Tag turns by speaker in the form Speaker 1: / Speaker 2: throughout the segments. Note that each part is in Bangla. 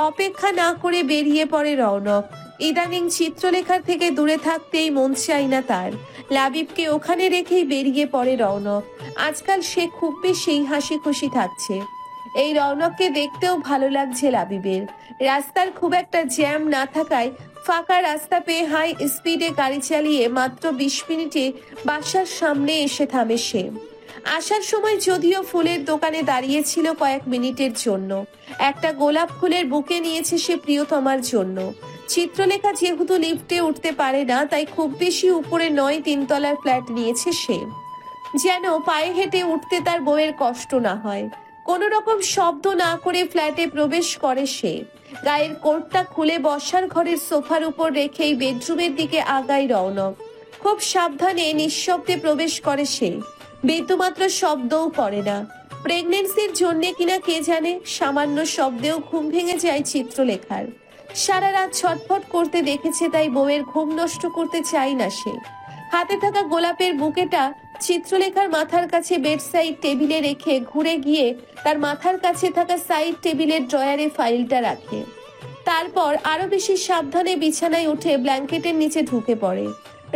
Speaker 1: অপেক্ষা না করে বেরিয়ে পড়ে রৌনক। ইদানিং চিত্রলেখার থেকে দূরে থাকতেই মন চাই না তার। লাবিবকে ওখানে রেখেই বেরিয়ে পড়ে রৌনক। আজকাল সে খুব বেশি হাসি খুশি থাকছে। এই রৌনককে দেখতেও ভালো লাগছে লাবিবের। রাস্তার খুব একটা জ্যাম না থাকায় ফাঁকা রাস্তা পেয়ে হাই স্পিডে গাড়ি চালিয়ে মাত্র 20 মিনিটে বাসার সামনে এসে থামে সে। আসার সময় যদিও ফুলের দোকানে দাঁড়িয়েছিল কয়েক মিনিটের জন্য। একটা গোলাপ ফুলের বুকে নিয়েছে সে প্রিয়তমার জন্য। চিত্রলেখা যেহেতু লিফটে উঠতে পারে না, তাই খুব বেশি উপরে নয়, 3 তলার ফ্ল্যাট নিয়েছে সে, যেন পায়ে হেঁটে উঠতে তার বউয়ের কষ্ট না হয়। কোনো রকম শব্দ না করে ফ্ল্যাটে প্রবেশ করে সে। গায়ের কোটটা খুলে বসার ঘরের সোফার উপর রেখেই বেডরুমের দিকে আগায় রৌনক। খুব সাবধানে নিঃশব্দে প্রবেশ করে সে। বিন্দুমাত্র শব্দও করে না। প্রেগনেন্সির জন্য কিনা কে জানে, সামান্য শব্দেও ঘুম ভেঙে যায় চিত্রলেখার। সারা রাত ছটফট করতে দেখেছে, তাই বউয়ের ঘুম নষ্ট করতে চায় না সে। হাতে থাকা গোলাপের বুকেটা চিত্রলেখার মাথার কাছে বেড সাইড টেবিলে রেখে ঘুরে গিয়ে তার মাথার কাছে থাকা সাইড টেবিলের ড্রয়ারে ফাইলটা রাখে। তারপর আরো বেশি সাবধানে বিছানায় উঠে ব্ল্যাঙ্কেটের নিচে ঢুকে পড়ে।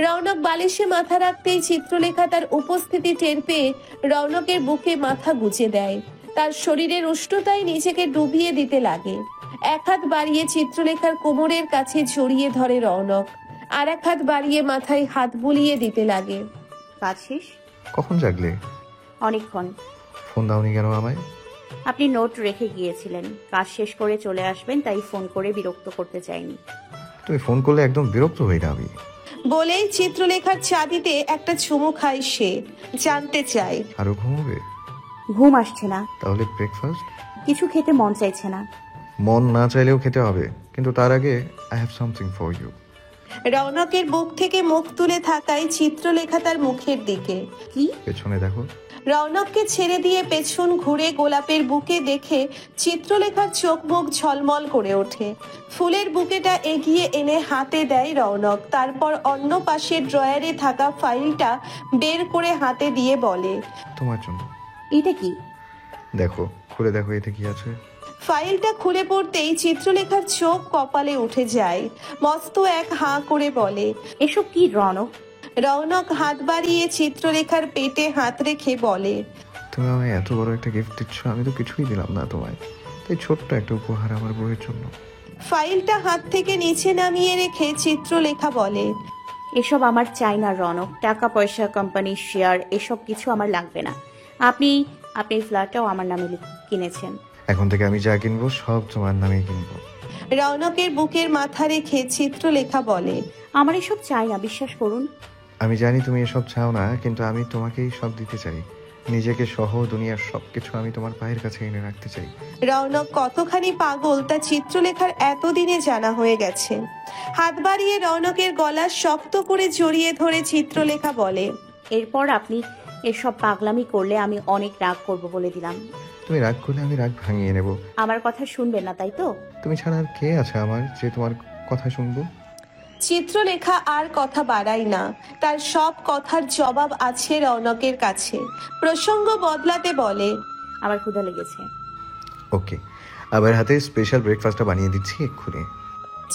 Speaker 1: রৌনক বালিশে মাথা রাখতেই চিত্রলেখা তার উপস্থিতি টের পেয়ে রৌনকের বুকে মাথা গুজে দেয়। তার শরীরের উষ্ণতায় নিজেকে ডুবিয়ে দিতে লাগে। এক হাত বাড়িয়ে চিত্রলেখার কোমরের কাছে জড়িয়ে ধরে রৌনক, আর এক হাত বাড়িয়ে মাথায় হাত বুলিয়ে দিতে লাগে।
Speaker 2: কাজ শেষ?
Speaker 3: কখন জাগলে?
Speaker 2: অনেকক্ষণ।
Speaker 3: ফোন দাওনি কেন আমায়?
Speaker 2: আপনি নোট রেখে গিয়েছিলেন, কাজ শেষ করে চলে আসবেন, তাই ফোন করে বিরক্ত করতে চাইনি।
Speaker 3: তুমি ফোন করলে একদম বিরক্ত হই না আমি।
Speaker 1: বলেই চিত্রলেখার চাবিতে একটা চুমু খায় সে। জানতে চায়,
Speaker 3: আরো ঘুমোবে?
Speaker 2: ঘুম আসছে না।
Speaker 3: তাহলে ব্রেকফাস্ট?
Speaker 2: কিছু খেতে মন চাইছে না।
Speaker 3: মন না চাইলেও খেতে হবে, কিন্তু তার আগে I have something for you.
Speaker 1: রৌনকের বুক থেকে মুখ তুলে থাকায় চিত্রলেখা তার মুখের দিকে।
Speaker 2: কি?
Speaker 3: পেছনে দেখো।
Speaker 1: রৌনককে ছেড়ে দিয়ে পেছন ঘুরে গোলাপের বুকে দেখে চিত্রলেখার চোখ মুখ ঝলমল করে ওঠে। ফুলের বুকেটা এগিয়ে এনে হাতে দেয় রৌনক। তারপর অন্য পাশের ড্রয়ারে থাকা ফাইলটা বের করে হাতে দিয়ে বলে,
Speaker 3: তোমার জন্য।
Speaker 2: এটা কি?
Speaker 3: দেখো, খুলে দেখো এতে কি আছে।
Speaker 1: ফাইলটা খুলে পড়তেই চিত্রলেখার চোখ কপালে উঠে যায়। মস্ত এক হাঁ করে বলে,
Speaker 2: এসব কি রৌনক?
Speaker 1: রৌনক হাত বাড়িয়ে চিত্রলেখার পেটে হাত রেখে বলে,
Speaker 3: তুমি আমায় এত বড় একটা গিফট দিচ্ছ, আমি তো কিছুই দিলাম না তোমায়, তাই ছোট্ট একটা উপহার আমার বউয়ের জন্য।
Speaker 1: ফাইলটা হাত থেকে নিচে নামিয়ে রেখে চিত্রলেখা বলে,
Speaker 2: এসব আমার চাই না রৌনক। টাকা পয়সা, কোম্পানির শেয়ার, এসব কিছু আমার লাগবে না। আপনি ফ্ল্যাটটাও আমার নামে কিনেছেন।
Speaker 3: এখন থেকে আমি যা কিনবো সব তোমার নামেই কিনবো।
Speaker 1: রৌনকের বুকের মাথা রেখে চিত্রলেখা বলে,
Speaker 2: আমার এসব চাই না, বিশ্বাস করুন।
Speaker 3: আমি জানি তুমি এসব চাও না, কিন্তু আমি তোমাকেই সব দিতে চাই। নিজেকে সহ দুনিয়ার সবকিছু আমি তোমার পায়ের কাছে এনে রাখতে চাই।
Speaker 1: রৌনক কতখানি পাগল তা চিত্রলেখার এতদিনে জানা হয়ে গেছে। হাত বাড়িয়ে রৌনকের গলা শক্ত করে জড়িয়ে ধরে চিত্রলেখা বলে,
Speaker 2: এরপর আপনি এসব পাগলামি করলে আমি অনেক রাগ করব বলে দিলাম।
Speaker 3: তুমি রাগ করলে আমি রাগ ভাঙিয়ে নেব।
Speaker 2: আমার কথা শুনবেন না, তাই তো?
Speaker 3: তুমি ছাড়া আর কে আছে আমার যে তোমার কথা শুনবো?
Speaker 1: চিত্রলেখা আর কথা বাড়ায় না। তার সব কথার জবাব আছে রৌনকের কাছে। প্রসঙ্গ বদলাতে বলে,
Speaker 2: আমার ক্ষুধা লেগেছে।
Speaker 3: ওকে, আবার হাতে স্পেশাল ব্রেকফাস্টটা বানিয়ে দিচ্ছি এক্ষুনি।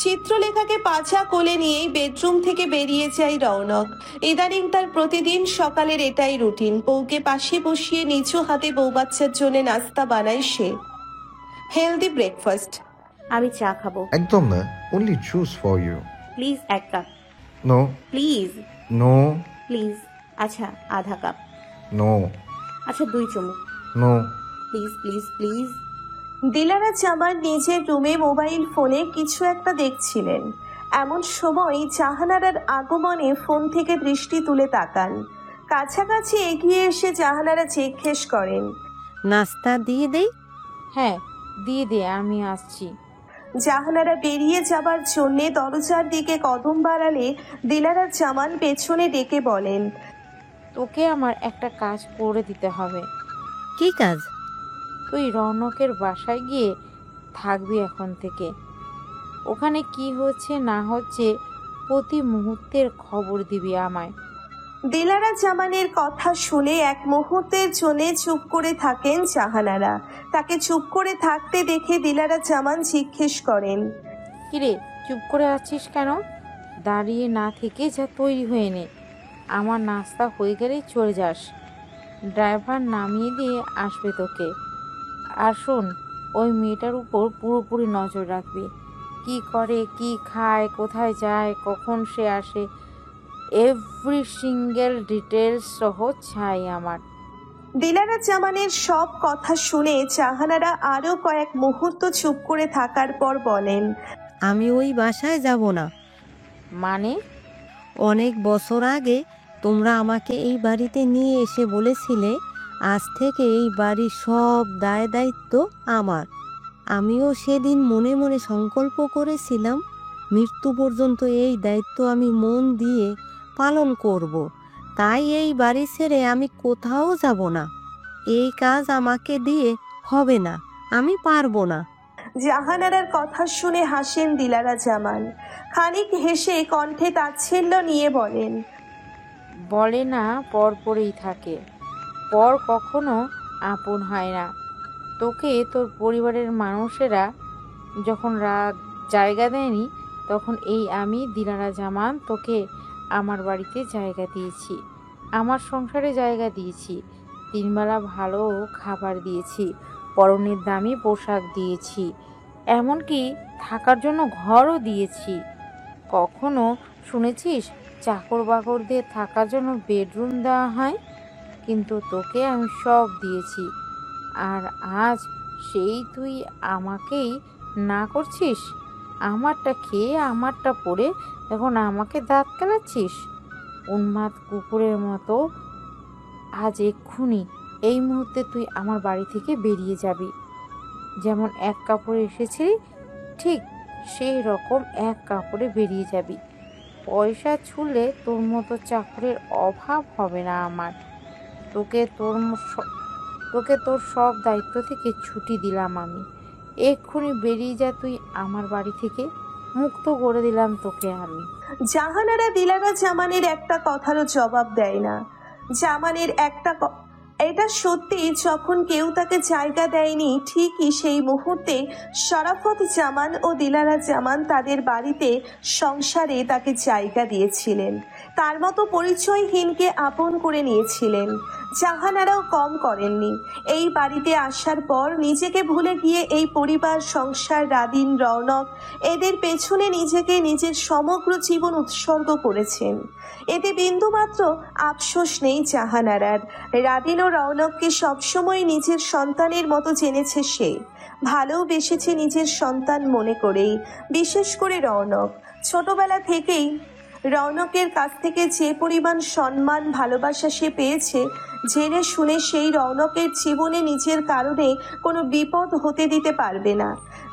Speaker 1: চিত্রলেখাকে পাছা কোলে নিয়েই বেডরুম থেকে বেরিয়ে যায় রৌনক। ইদানিং তার প্রতিদিন সকালের এটাই রুটিন। বউকে পাশে বসিয়ে নিচু হাতে বউ বাচ্চার জন্য নাস্তা বানায় সে। Healthy breakfast.
Speaker 2: আমি চা খাবো।
Speaker 3: একদম না, only juice for you.
Speaker 2: Please 1 cup.
Speaker 3: No
Speaker 2: please.
Speaker 3: No
Speaker 2: please. আচ্ছা, আধা কাপ।
Speaker 3: নো
Speaker 2: আচ্ছা, 2 চামচ।
Speaker 3: No.
Speaker 2: Please please please.
Speaker 1: Dilara Zaman নিজের রুমে মোবাইল ফোনে কিছু একটা দেখছিলেন। এমন সময় জাহানারার আগমনে ফোন থেকে দৃষ্টি তুলে তাকান। কাছাকাছি এগিয়ে এসে জাহানারা জিজ্ঞেস করেন,
Speaker 4: নাস্তা দিয়ে দেই?
Speaker 5: হ্যাঁ, দিয়ে দে, আমি আসছি।
Speaker 1: জাহানারা বেরিয়ে যাবার জন্যে দরজার দিকে কদম বাড়ালে দিলারা জামান পেছনে ডেকে বলেন,
Speaker 5: তোকে আমার একটা কাজ করে দিতে হবে।
Speaker 4: কি কাজ?
Speaker 5: তুই রৌনকের বাসায় গিয়ে থাকবি এখন থেকে। ওখানে কি হচ্ছে না হচ্ছে প্রতি মুহূর্তের খবর দিবি আমায়।
Speaker 1: দিলারা জামানের কথা শুনে এক মুহূর্তের জন্য চুপ করে থাকেন জাহানারা। তাকে চুপ করে থাকতে দেখে দিলারা জামান জিজ্ঞেস করেন,
Speaker 5: কিরে চুপ করে আছিস কেন? দাঁড়িয়ে না থেকে যা, তৈরি হয়ে নে। আমার নাস্তা হয়ে গেলেই চলে যাস। ড্রাইভার নামিয়ে দিয়ে আসবে তোকে। আর শোন, ওই মেয়েটার উপর পুরোপুরি নজর রাখবি। কি করে, কি খায়, কোথায় যায়, কখন সে আসে, এভরি সিঙ্গেল ডিটেলস সহ চাই আমার।
Speaker 1: দিলারা জামানের সব কথা শুনে জাহানারা আরো কয়েক মুহূর্ত চুপ করে থাকার পর বলেন,
Speaker 4: আমি ওই বাসায় যাব না।
Speaker 5: মানে?
Speaker 4: অনেক বছর আগে তোমরা আমাকে এই বাড়িতে নিয়ে এসে বলেছিলে আজ থেকে এই বাড়ির সব দায় দায়িত্ব আমার। আমিও সেদিন মনে মনে সংকল্প করেছিলাম মৃত্যু পর্যন্ত এই দায়িত্ব আমি মন দিয়ে পালন করব। তাই এই বাড়ি ছেড়ে আমি কোথাও যাব না। এই কাজ আমাকে দিয়ে হবে না, আমি পারবো না।
Speaker 1: জাহানারার কথা শুনে হাসেন দিলারা জামান। খানিক হেসে কণ্ঠে তাচ্ছিল্য নিয়ে বলেন,
Speaker 5: বলে না পর পরেই থাকে, পর কখনো আপন হয় না। তোকে তোর পরিবারের মানুষেরা যখন জায়গা দেয়নি, তখন এই আমি দিলারা জামান তোকে আমার বাড়িতে জায়গা দিয়েছি, আমার সংসারে জায়গা দিয়েছি, তিনবেলা ভালো খাবার দিয়েছি, পরনের দামি পোশাক দিয়েছি, এমনকি থাকার জন্য ঘরও দিয়েছি। কখনো শুনেছিস চাকর বাকরদের থাকার জন্য বেডরুম দেওয়া হয়? কিন্তু তোকে আমি সব দিয়েছি। আর আজ সেই তুই আমাকেই না করছিস? আমারটা খেয়ে আমারটা পরে এখন আমাকে দাঁত কেলাচ্ছিস? উন্মাদ কুকুরের মতো আজ এক্ষুনি এই মুহূর্তে তুই আমার বাড়ি থেকে বেরিয়ে যাবি। যেমন এক কাপড়ে এসেছিলি ঠিক সেই রকম এক কাপড়ে বেরিয়ে যাবি। পয়সা ছুলে তোর মতো চাকরের অভাব হবে না আমার। তোকে তোর সব দায়িত্ব থেকে ছুটি দিলাম আমি। এক্ষুনি বেরিয়ে যা তুই আমার বাড়ি থেকে, মুক্ত করে দিলাম তোকে আমি।
Speaker 1: জাহানারা দিলারা জামানের একটা কথারও জবাব দেয় না। জামানের এটা সত্যি, যখন কেউ তাকে জায়গা দেয়নি ঠিকই সেই মুহূর্তে শরাফত জামান ও দিলারা জামান তাদের বাড়িতে সংসারে তাকে জায়গা দিয়েছিলেন। তার মতো পরিচয়হীনকে আপন করে নিয়েছিলেন। জাহানারাও কম করেননি। এই বাড়িতে আসার পর নিজেকে ভুলে গিয়ে এই পরিবার, সংসার, রাদিন, রৌনক এদের পেছনে নিজেকে, নিজের সমগ্র জীবন উৎসর্গ করেছেন। এতে বিন্দুমাত্র আফসোস নেই জাহানারার। রাদিন ও রৌনককে সবসময় নিজের সন্তানের মতো জেনেছে সে, ভালোবেসেছে নিজের সন্তান মনে করেই। বিশেষ করে রৌনক, ছোটবেলা থেকেই রৌনকের কাছ থেকে যে পরিমাণ সম্মান, ভালোবাসা সে পেয়েছে, জেনে শুনে সেই রৌনকের জীবনে নিজের কারণে কোনো বিপদ হতে দিতে পারবে না।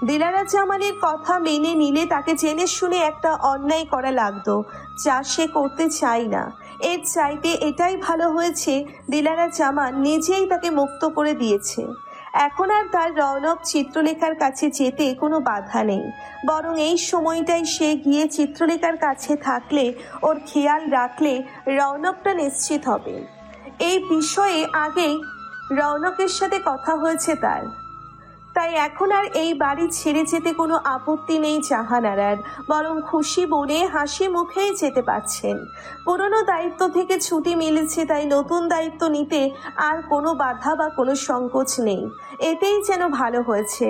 Speaker 1: দিলারা জামানের কথা মেনে নিলে তাকে জেনে শুনে একটা অন্যায় করা লাগতো, যা সে করতে চায় না। এর চাইতে এটাই ভালো হয়েছে দিলারা জামান নিজেই তাকে মুক্ত করে দিয়েছে। এখন আর তার রৌনক চিত্রলেখার কাছে যেতে কোনো বাধা নেই, বরং এই সময়টাই সে গিয়ে চিত্রলেখার কাছে থাকলে, ওর খেয়াল রাখলে রৌনকটা নিশ্চিত হবে। এই বিষয়ে আগেই রৌনকের সাথে কথা হয়েছে তার। তাই এখন আর এই বাড়ি ছেড়ে যেতে কোনো আপত্তি নেই জাহানারার, বরং খুশি মনে হাসি মুখেই যেতে পারছেন। পুরনো দায়িত্ব থেকে ছুটি মিলেছে, তাই নতুন দায়িত্ব নিতে আর কোনো বাধা বা কোনো সংকোচ নেই। এতেই যেন ভালো হয়েছে।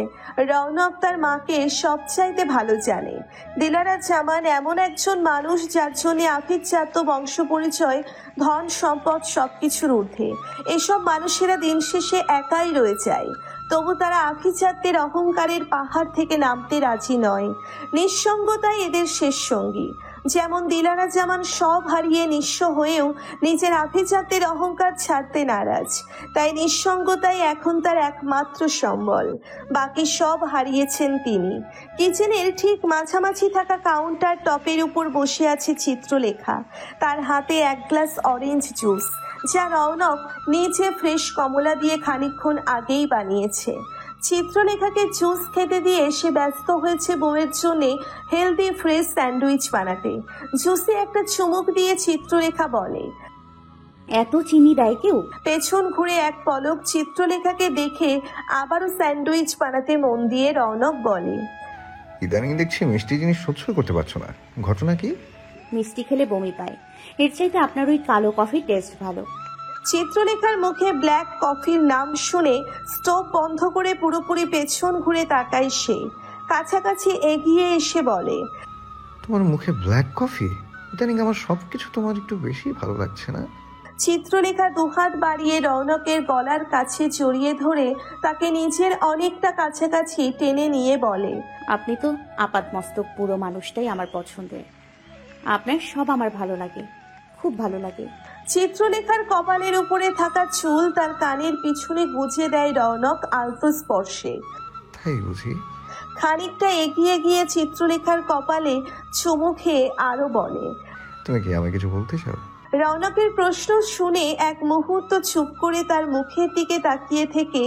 Speaker 1: রৌনক তার মাকে সবচাইতে ভালো জানে। দিলারা জামান এমন একজন মানুষ যার জন্য আভিজাত্য, বংশ পরিচয়, ধন সম্পদ সবকিছুর ঊর্ধ্বে। এসব মানুষেরা দিন শেষে একাই রয়ে যায়, তবু তারা আভিজাত্যের অহংকারের পাহাড় থেকে নামতে রাজি নয়। নিঃসঙ্গতাই এদের শেষ সঙ্গী। যেমন দিলারা জামান সব হারিয়ে নিঃস্ব হয়েও নিজের আভিজাত্যের অহংকার ছাড়তে নারাজ, তাই নিঃসঙ্গতাই এখন তার একমাত্র সম্বল। বাকি সব হারিয়েছেন তিনি। কিচেনের ঠিক মাঝামাঝি থাকা কাউন্টার টপের উপর বসে আছে চিত্রলেখা। তার হাতে এক গ্লাস অরেঞ্জ জুস, যা রৌনক নিজে ফ্রেশ কমলা দিয়ে খানিকক্ষণ আগেই বানিয়েছে। চিত্রলেখাকে জুস খেতে দিয়ে সে ব্যস্ত হয়েছে বউয়ের জন্যে হেলদি ফ্রেশ স্যান্ডউইচ বানাতে। জুসে একটা চুমুক দিয়ে চিত্রলেখা বলে,
Speaker 2: এত চিনি দেয় কেউ?
Speaker 1: পেছন ঘুরে এক পলক চিত্রলেখাকে দেখে আবারও স্যান্ডউইচ বানাতে মন দিয়ে রৌনক বলে,
Speaker 3: ইদানিং দেখছি মিষ্টি জিনিস সহ্য করতে পারছো না, ঘটনা কি?
Speaker 2: মিষ্টি খেলে বমি পায়। এর চাইতে আপনার ওই কালো কফির টেস্ট ভালো।
Speaker 1: চিত্রলেখার মুখে ব্ল্যাক কফির নাম শুনে স্টোভ বন্ধ করে পুরোপুরি পেছন ঘুরে তাকায় সে। কাছাকাছি এগিয়ে এসে বলে,
Speaker 3: তোমার মুখে ব্ল্যাক কফি? ইদানিং আমার সবকিছু তোমার একটু বেশি ভালো লাগছে না?
Speaker 1: চিত্রলেখা দুহাত বাড়িয়ে রৌনকের গলার কাছে জড়িয়ে ধরে তাকে নিজের অনেকটা কাছাকাছি টেনে নিয়ে বলে,
Speaker 2: আপনি তো আপাতমস্তক পুরো মানুষটাই আমার পছন্দের। আপনার সব আমার ভালো লাগে, খুব ভালো লাগে।
Speaker 1: চিত্রলেখার কপালের উপরে থাকা চুল তার কানের পিছনে গুজে দেয় রৌনক আলতো স্পর্শে।
Speaker 3: তাই বুঝি?
Speaker 1: খানিকটা এগিয়ে গিয়ে চিত্রলেখার কপালে চুমু খেয়ে আরো বলে,
Speaker 3: তুমি কি আমায় কিছু বলতে চাও?
Speaker 1: রৌনকের প্রশ্ন শুনে এক মুহূর্ত চুপ করে তার মুখের দিকে তাকিয়ে থেকে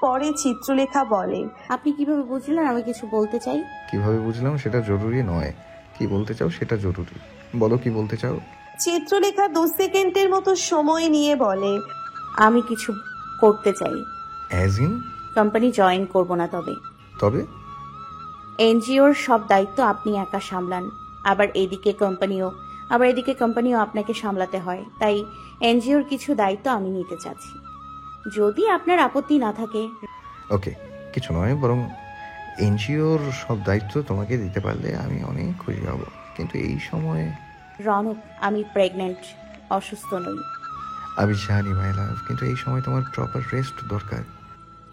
Speaker 1: পরে চিত্রলেখা বলে,
Speaker 2: আপনি কিভাবে বুঝলেন আমি কিছু বলতে চাই?
Speaker 3: কিভাবে বুঝলাম সেটা জরুরি নয়, কি বলতে চাও সেটা জরুরি। বলো কি বলতে চাও।
Speaker 1: চিত্রলেখা 2 সেকেন্ডের মতো সময় নিয়ে বলে,
Speaker 2: আমি কিছু করতে চাই।
Speaker 3: As in?
Speaker 2: কোম্পানি জয়েন করব না।
Speaker 3: তবে
Speaker 2: এনজিওর সব দায়িত্ব আপনি একা সামলান, আবার এদিকে কোম্পানিও আপনাকে সামলাতে হয়। তাই এনজিওর কিছু দায়িত্ব আমি নিতে চাচ্ছি, যদি আপনার আপত্তি না থাকে।
Speaker 3: ওকে, কিছু নয়, বরং এনজিওর সব দায়িত্ব তোমাকে দিতে পারলে আমি অনেক খুশি হব। কিন্তু এই সময়ে
Speaker 2: রনক, আমি প্রেগনেন্ট, অসুস্থ নই।
Speaker 3: আমি জানি মাই লাভ, কিন্তু এই সময় তোমার প্রপার রেস্ট দরকার।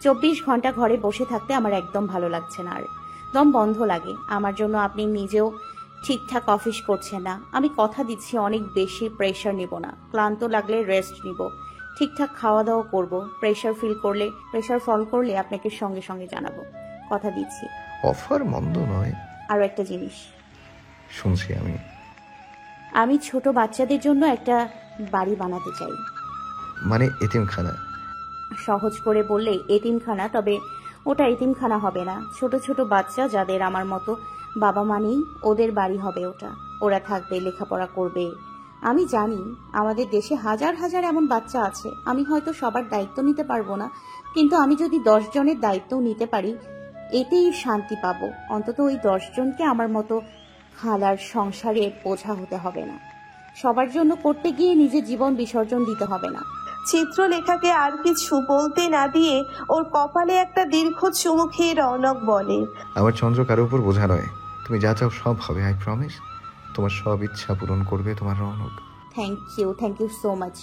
Speaker 2: 24 ঘন্টা ঘরে বসে থাকতে আমার একদম ভালো লাগছে না, আর দম বন্ধ লাগে। আমার জন্য আপনি নিজেও ঠিকঠাক অফিস করছেন না। আমি কথা দিচ্ছি অনেক বেশি প্রেশার নিব না। ক্লান্ত লাগলে রেস্ট নিব, ঠিকঠাক খাওয়া দাওয়া করব। প্রেশার ফল করলে আপনাকে সঙ্গে সঙ্গে জানাবো, কথা দিচ্ছি।
Speaker 3: অফার মন্দ নয়।
Speaker 2: আরো একটা জিনিস
Speaker 3: শুনছি।
Speaker 2: আমি ছোট বাচ্চাদের জন্য একটা বাড়ি বানাতে চাই।
Speaker 3: মানে এতিমখানা?
Speaker 2: সহজ করে বললে এতিমখানা, তবে ওটা এতিমখানা হবে না। ছোট ছোট বাচ্চা যাদের আমার মতো বাবা মা নেই, ওদের বাড়ি হবে ওটা। ওরা থাকবে, লেখাপড়া করবে। আমি জানি আমাদের দেশে হাজার হাজার এমন বাচ্চা আছে। আমি হয়তো সবার দায়িত্ব নিতে পারবো না, কিন্তু আমি যদি 10 জনের দায়িত্ব নিতে পারি, এতেই শান্তি পাবো। অন্তত ওই 10 জনকে আমার মতো খালার সংসারে বোঝা হতে হবে না। সবার জন্য করতে গিয়ে নিজের জীবন বিসর্জন দিতে হবে না।
Speaker 1: চিত্রলেখাকে আর কিছু বলতে না দিয়ে ওর কপালে একটা দীর্ঘ চুমু খেয়ে রৌনক বলে,
Speaker 3: আমার চন্দ্র কারো উপর বোঝা নয়। তুমি যা চাও সব হবে, আই প্রমিস। তোমার সব ইচ্ছা পূরণ করবে তোমার Raunak.
Speaker 2: Thank you so much.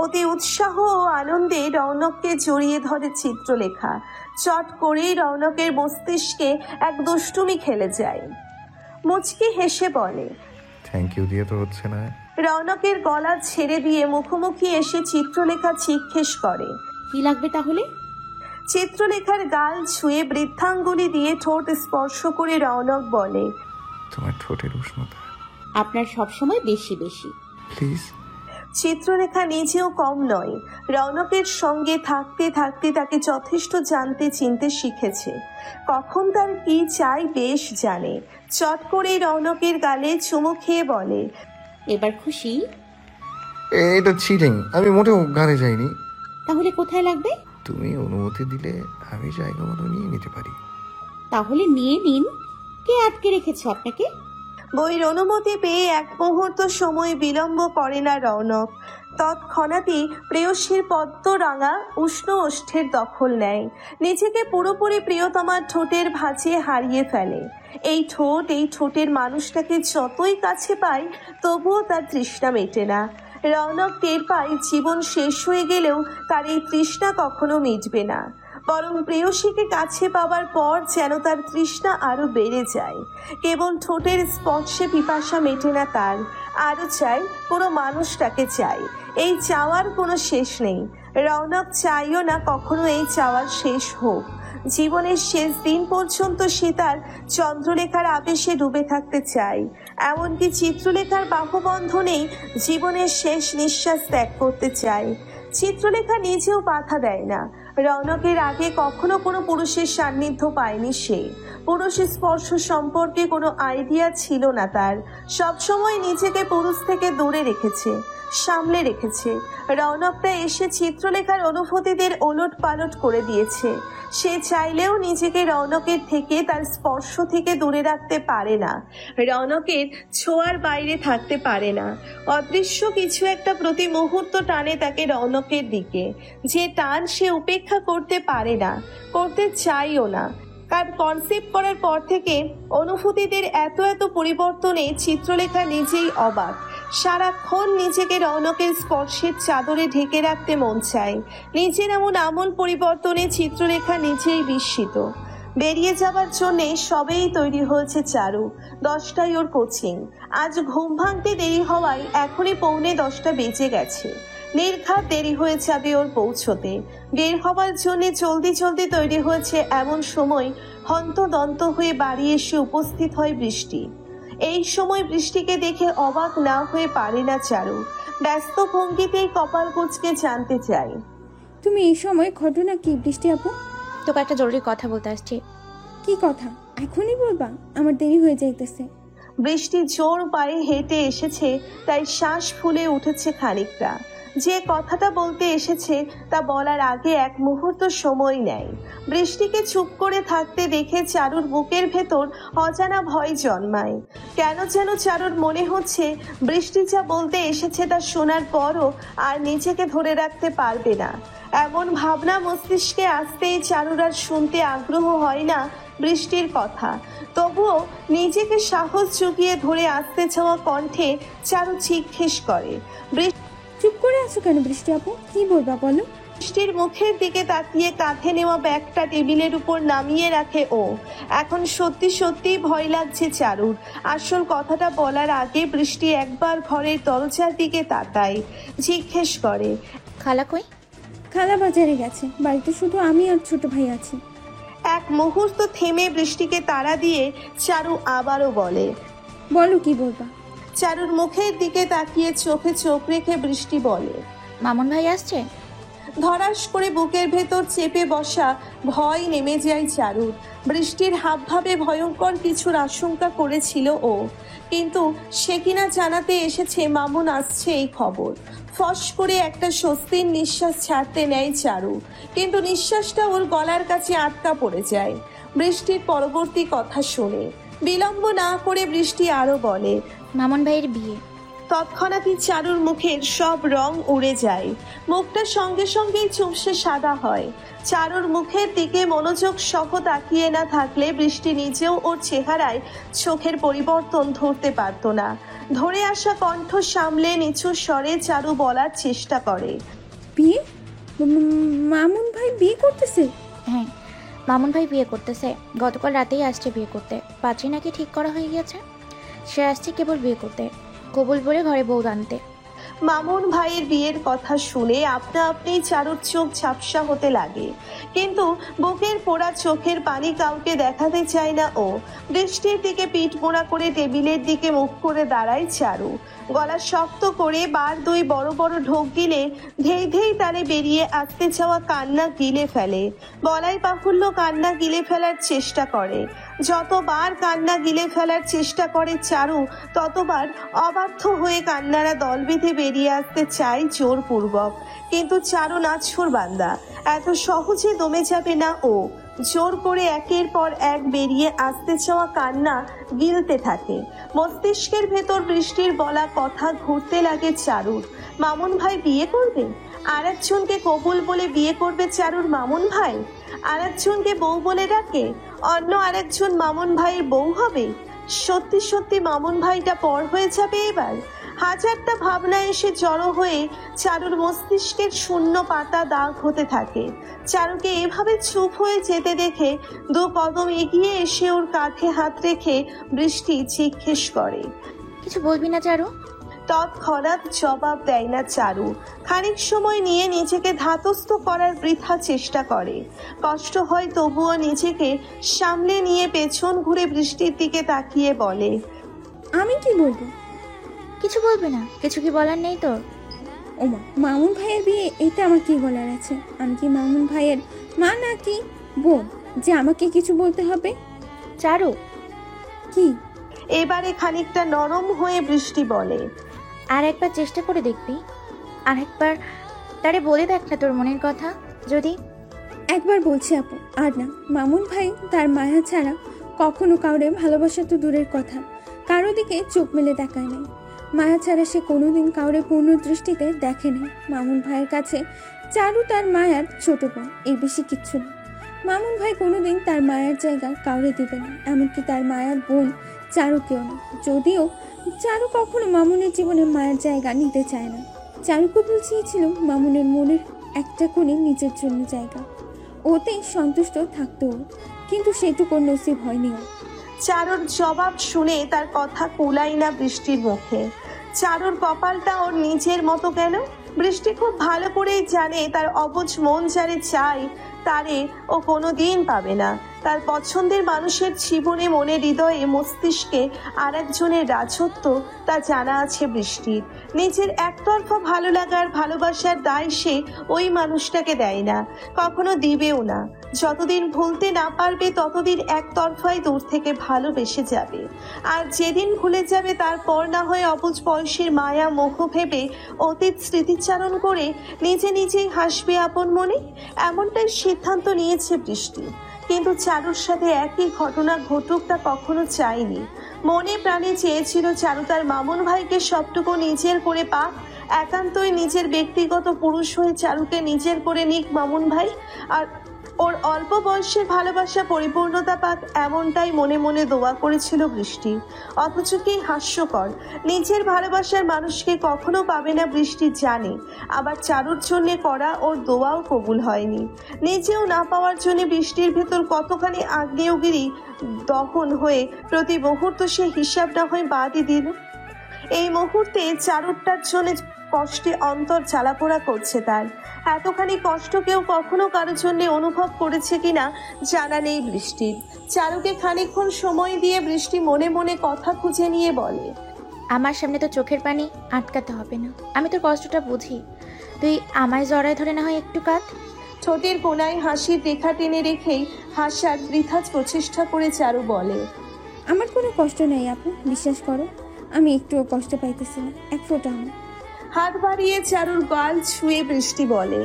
Speaker 1: অতি উৎসাহ ও আনন্দে রৌনককে জড়িয়ে ধরে চিত্রলেখা। চট করেই রৌনকের মস্তিষ্কে এক দুষ্টুমি খেলে যায়। মুচকি হেসে বলে,
Speaker 3: থ্যাংক ইউ দিয়ে তো হচ্ছে না।
Speaker 1: রৌনকের গলা ছেড়ে দিয়ে মুখোমুখি এসে চিত্রলেখা জিজ্ঞেস করে,
Speaker 2: কি লাগবে তাহলে?
Speaker 1: চিত্রলেখার গাল ছুঁয়ে বৃদ্ধাঙ্গুলি দিয়ে ঠোঁট স্পর্শ করে রৌনক বলে,
Speaker 3: তোমার ঠোঁটের উষ্ণতা।
Speaker 2: আপনার সবসময় বেশি বেশি।
Speaker 3: প্লিজ।
Speaker 1: চিত্রলেখা নিজেও কম নয়। রৌনকের সঙ্গে থাকতে থাকতে তাকে যথেষ্ট জানতে চিনতে শিখেছে। কখন তার কি চাই বেশ জানে। চট করে রৌনকের গালে চুমু খেয়ে বলে,
Speaker 2: এবার খুশি?
Speaker 3: এটা চিটিং, আমি মোটেও গানে যাইনি।
Speaker 2: তাহলে কোথায় লাগবে?
Speaker 3: তুমি অনুমতি দিলে আমি জায়গা মতো নিয়ে নিতে পারি।
Speaker 2: তাহলে নিয়ে নিন। কে আটকে রেখেছে আপনাকে?
Speaker 1: বইয়ের অনুমতি পেয়ে এক মুহূর্ত সময় বিলম্ব করে না রৌনক। তৎক্ষণাৎই প্রেয়সীর পদ্মরাঙা উষ্ণ ওষ্ঠের দখল নেয়। নিজেকে পুরোপুরি প্রিয়তমার ঠোঁটের ভাঁজে হারিয়ে ফেলে। এই ঠোঁটের মানুষটাকে যতই কাছে পায়, তবুও তার তৃষ্ণা মেটে না। রৌনক টের পায় জীবন শেষ হয়ে গেলেও তার এই তৃষ্ণা কখনো মিটবে না, বরং প্রেয়সীকে কাছে পাওয়ার পর যেন তার তৃষ্ণা আরো বেড়ে যায়। কেবল ঠোঁটের স্পর্শে পিপাসা মেটে না তার, আরো চাই, পুরো মানুষটাকে চাই। এই চাওয়ার কোনো শেষ নেই। রৌনক চাইও না কখনো এই চাওয়ার শেষ হোক। জীবনের শেষ দিন পর্যন্ত সে তার চন্দ্রলেখার আবেশে ডুবে থাকতে চায়। এমনকি চিত্রলেখার বাহুবন্ধনেই জীবনের শেষ নিঃশ্বাস ত্যাগ করতে চায়। চিত্রলেখা নিজেও বাধা দেয় না। রৌনকের আগে কখনো কোনো পুরুষের সান্নিধ্য পায়নি সে। পুরুষ স্পর্শ সম্পর্কে কোনো আইডিয়া ছিল না তার। সবসময় নিজেকে পুরুষ থেকে দূরে রেখেছে। সামলে রেখেছে। রৌনকটা এসে চিত্রলেখার অনুভূতিদের ওলট পালট করে দিয়েছে। সে চাইলেও নিজেকে রৌনকের থেকে, তার স্পর্শ থেকে দূরে রাখতে পারে না। রৌনকের ছোঁয়ার বাইরে থাকতে পারে না। অদৃশ্য কিছু একটা প্রতি মুহূর্ত টানে তাকে রৌনকের দিকে, যে টান সে উপেক্ষা করতে পারে না, করতে চাইও না। কার কনসেপ্ট করার পর থেকে অনুভূতিদের এত এত পরিবর্তনে চিত্রলেখা নিজেই অবাক। সারাক্ষণ নিজেকে রৌনকের স্পর্শের চাদরে ঢেকে রাখতে মন চায়। নিজের এমন আমূল পরিবর্তনে চিত্রলেখা নিজেই বিস্মিত। বেরিয়ে যাবার জন্যে সবেই তৈরি হয়েছে চারু। 10টায় ওর কোচিং। আজ ঘুম ভাঙতে দেরি হওয়ায় এখনই 9:45 বেজে গেছে। নির্ঘাত দেরি হয়ে যাবে ওর পৌঁছতে। বের হবার জন্য জলদি জলদি তৈরি হয়েছে এমন সময় হন্তদন্ত হয়ে বাড়ি এসে উপস্থিত হয় বৃষ্টি। এই সময় বৃষ্টিকে দেখে অবাক না হয়ে পারে না চারু। ব্যস্ত ভঙ্গিতেই কপাল কুঁচকে জানতে চায়,
Speaker 6: তুমি এই সময় ঘটনা কি বৃষ্টি আপু?
Speaker 7: তোকে একটা জরুরি কথা বলতে আসছি।
Speaker 6: কি কথা? এখনই বলবা? আমার দেরি হয়ে যাইতেছে।
Speaker 1: বৃষ্টি জোর পায়ে হেঁটে এসেছে, তাই শ্বাস ফুলে উঠেছে খানিকটা। যে কথাটা বলতে এসেছে তা বলার আগে এক মুহূর্ত সময় নেয়। বৃষ্টিকে চুপ করে থাকতে দেখে চারুর বুকের ভেতর অজানা ভয় জন্মায়। কেন যেন চারুর মনে হচ্ছে বৃষ্টি যা বলতে এসেছে তা শোনার পরও আর নিজেকে ধরে রাখতে পারবে না। এমন ভাবনা মস্তিষ্কে আসতেই চারুর আর শুনতে আগ্রহ হয় না বৃষ্টির কথা। তবুও নিজেকে সাহস জুগিয়ে ধরে আসতে চাওয়া কণ্ঠে চারু জিজ্ঞেস করে,
Speaker 6: চুপ করে আছো কেন বৃষ্টি আপু? কি বলবা বলো।
Speaker 1: বৃষ্টির মুখের দিকে তাকিয়ে কাঁধে নেওয়া ব্যাগটা টেবিলের উপর নামিয়ে রাখে ও। এখন সত্যি সত্যি ভয় লাগছে চারুর। আসল কথাটা বলার আগে বৃষ্টি একবার ঘরের দরজার দিকে তাকায়, জিজ্ঞেস করে,
Speaker 7: খালা কই?
Speaker 6: খালা বাজারে গেছে, বাড়িতে শুধু আমি আর ছোট ভাই আছি।
Speaker 1: এক মুহূর্ত থেমে বৃষ্টিকে তাড়া দিয়ে চারু আবারও বলে,
Speaker 6: বলো কি বলবা।
Speaker 1: চারুর মুখের দিকে তাকিয়ে চোখে চোখ রেখে বৃষ্টি বলে,
Speaker 7: মামুন ভাই আসছে?
Speaker 1: ধরাস করে বুকের ভেতর চেপে বসা ভয় নেমে যায় চারুর। বৃষ্টির হাবভাবে ভয়ঙ্কর কিছুর আশঙ্কা করেছিল ও, কিন্তু সে কিনা জানাতে এসেছে মামুন আসছে এই খবর। ফস করে একটা স্বস্তির নিঃশ্বাস ছাড়তে নেয় চারু, কিন্তু নিঃশ্বাসটা ওর গলার কাছে আটকা পড়ে যায় বৃষ্টির পরবর্তী কথা শুনে। বিলম্ব না করে বৃষ্টি আরো বলে,
Speaker 7: মামুন ভাইয়ের বিয়ে।
Speaker 1: তৎক্ষণাৎই চারুর মুখের সব রং উড়ে যায়। মুখটা সঙ্গে সঙ্গেই চুপসে সাদা হয়। চারুর মুখের দিকে মনোযোগ সহ তাকিয়ে না থাকলে বৃষ্টি নিজেও ওর চেহারায় চোখের পরিবর্তন ধরতে পারত না। ধরে আসা কণ্ঠ সামলে নিচু স্বরে চারু বলার চেষ্টা করে,
Speaker 6: বিয়ে? মামুন ভাই বিয়ে করতেছে?
Speaker 7: হ্যাঁ, মামুন ভাই বিয়ে করতেছে। গতকাল রাতেই আসছে বিয়ে করতে। পাত্রী নাকি ঠিক করা হয়ে গেছে। সে আসছে কেবল বিয়ে করতে, কবুল বলে ঘরে বউ আনতে।
Speaker 1: মামুন ভাইয়ের বিয়ের কথা শুনে আপনা আপনি চারুর চোখ ঝাপসা হতে লাগে, কিন্তু বুকের পোড়া চোখের পানি কাউকে দেখাতে চায় না ও। বৃষ্টির দিকে পিঠ মোড়া করে টেবিলের দিকে মুখ করে দাঁড়ায় চারু। গলা শক্ত করে বার দুই বড় বড় ঢোক গিলে ধেই ধেই তারে বেরিয়ে আসতে চাওয়া কান্না গিলে ফেলে। বলাই বাহুল্য কান্না গিলে ফেলার চেষ্টা করে। যতবার কান্না গিলে ফেলার চেষ্টা করে চারু, ততবার অবাধ্য হয়ে কান্নারা দল বেঁধে বেরিয়ে আসতে চায় জোরপূর্বক। কিন্তু চারু নাছোড় বান্দা, এত সহজে দমে যাবে না ও। জোর করে একের পর এক বেরিয়ে আসতে চাওয়া কান্না গিলতে থাকে। মস্তিষ্কের ভেতর বৃষ্টির বলা কথা ঘুরতে লাগে চারুর। মামুন ভাই বিয়ে করবে? আর একজনকে কবুল বলে বিয়ে করবে চারুর মামুন ভাই? আর একজনকে বউ বলে ডাকে? অন্য আরেকজন মামুন ভাইয়ের বউ হবে? সত্যি সত্যি মামুন ভাইটা পর হয়ে যাবে এবার? হাজারটা ভাবনা এসে জড়ো হয়ে চারুর মস্তিষ্কের শূন্য পাতা দাগ হতে থাকে। চারুকে এভাবে চুপ হয়ে যেতে দেখে দু কদম এগিয়ে এসে ওর কাঁধে হাত রেখে বৃষ্টি জিজ্ঞেস করে,
Speaker 7: কিছু বলবি না চারু?
Speaker 1: তৎক্ষণাৎ জবাব দেয় না চারু। খানিক সময় নিয়ে নিজেকে ধাতস্থ করার বৃথা চেষ্টা করে। কষ্ট হয় তবুও নিজেকে সামলে নিয়ে পেছন ঘুরে বৃষ্টির দিকে তাকিয়ে বলে,
Speaker 6: আমি কি বলবো?
Speaker 7: কিছু বলবি না? কিছু কি বলার নেই তোর?
Speaker 6: ওমা, মামুন ভাইয়ের বিয়ে, এটা আমার কি বলার আছে? আমি কি মামুন ভাইয়ের মা নাকি বোন যে আমাকে কিছু বলতে হবে?
Speaker 7: চারু,
Speaker 6: কি?
Speaker 1: এবারে খানিকটা নরম হয়ে বৃষ্টি বলে,
Speaker 7: আর একবার চেষ্টা করে দেখবি, আর একবার তারে বলে দেখ না তোর মনের কথা। যদি
Speaker 6: একবার বলছি আপু, আর না। মামুন ভাই তার মায়া ছাড়া কখনো কাউরে ভালোবাসা তো দূরের কথা, কারো দিকে চোখ মেলে তাকায় নাই। মায়া ছাড়া সে কোনোদিন কাউরে পূর্ণ দৃষ্টিতে দেখে নাই। মামুন ভাইয়ের কাছে চারু তার মায়ার ছোট বোন, এই বেশি কিচ্ছু না। মামুন ভাই কোনোদিন তার মায়ার জায়গা কাউরে দিবে না, এমনকি তার মায়ার বোন চারুকেও না। যদিও চারু কখনো মামুনের জীবনে মায়ের জায়গা নিতে চায় না। চারু কবুল চেয়েছিল মামুনের মনের একটা কোণে নিজের জন্য জায়গা, ওতেই সন্তুষ্ট থাকতো, কিন্তু সেটুকু নসিব হয়নি ওর।
Speaker 1: চারুর জবাব শুনে তার কথা কুলাই না বৃষ্টির মুখে। চারুর কপালটা ওর নিজের মতো কেন? বৃষ্টি খুব ভালো করেই জানে তার অবুঝ মন যারে চায় তারে ও কোনোদিন পাবে না। তার পছন্দের মানুষের জীবনে, মনে, হৃদয়ে, মস্তিষ্কে আর একজনের রাজত্ব তা জানা আছে বৃষ্টির। নিজের একতরফা ভালো লাগার ভালোবাসার দায় সে ওই মানুষটাকে দেয় না, কখনো দিবেও না। যতদিন ভুলতে না পারবে ততদিন একতরফাই দূর থেকে ভালোবেসে যাবে। আর যেদিন ভুলে যাবে তারপর না হয় অবুঝ বয়সের মায়া মোহ ভেবে অতীত স্মৃতিচারণ করে নিজে নিজেই হাসবে আপন মনে। এমনটাই সিদ্ধান্ত নিয়েছে বৃষ্টি। কিন্তু চারুর সাথে একই ঘটনা ঘটুক তা কখনো চায়নি। মনে প্রাণে চেয়েছিল চারু তার মামুন ভাইকে সবটুকু নিজের করে পাক, একান্তই নিজের ব্যক্তিগত পুরুষ হয়ে চারুকে নিজের করে নিক মামুন ভাই, আর ওর অল্প বয়সের ভালোবাসা পরিপূর্ণতা পাক, এমনটাই মনে মনে দোয়া করেছিল বৃষ্টি। অথচ কি হাস্যকর, নিজের ভালোবাসার মানুষকে কখনো পাবে না বৃষ্টি জানে, আবার চারুর জন্য করা ওর দোয়াও কবুল হয়নি। নিজেও না পাওয়ার জন্য বৃষ্টির ভেতর কতখানি আগ্নেয়গিরি দহন হয়ে প্রতি মুহূর্ত সে হিসাব না হয় বাদই দিল। এই মুহূর্তে চারুরটার জন্য কষ্টে অন্তর জ্বালাপোড়া করছে তার। এতখানি কষ্ট কেউ কখনো কারোর জন্য অনুভব করেছে কিনা জানা নেই বৃষ্টির। চারুকে খানিকক্ষণ সময় দিয়ে বৃষ্টি মনে মনে কথা খুঁজে নিয়ে বলে,
Speaker 7: আমার সামনে তো চোখের পানি আটকাতে হবে না, আমি তোর কষ্টটা বুঝি। তুই আমায় জড়ায় ধরে না হয় একটু কাঁদ।
Speaker 1: ঠোঁটের কোনায় হাসির রেখা টেনে রেখেই হাসার বৃথা প্রচেষ্টা করে চারু বলে,
Speaker 6: আমার কোনো কষ্ট নেই আপু, বিশ্বাস করো। আমি একটুও কষ্ট পাইতেছি না, এক ফোঁটাও না।
Speaker 1: হাত বাড়িয়ে চারুর গাল ছুঁয়ে বৃষ্টি বলে,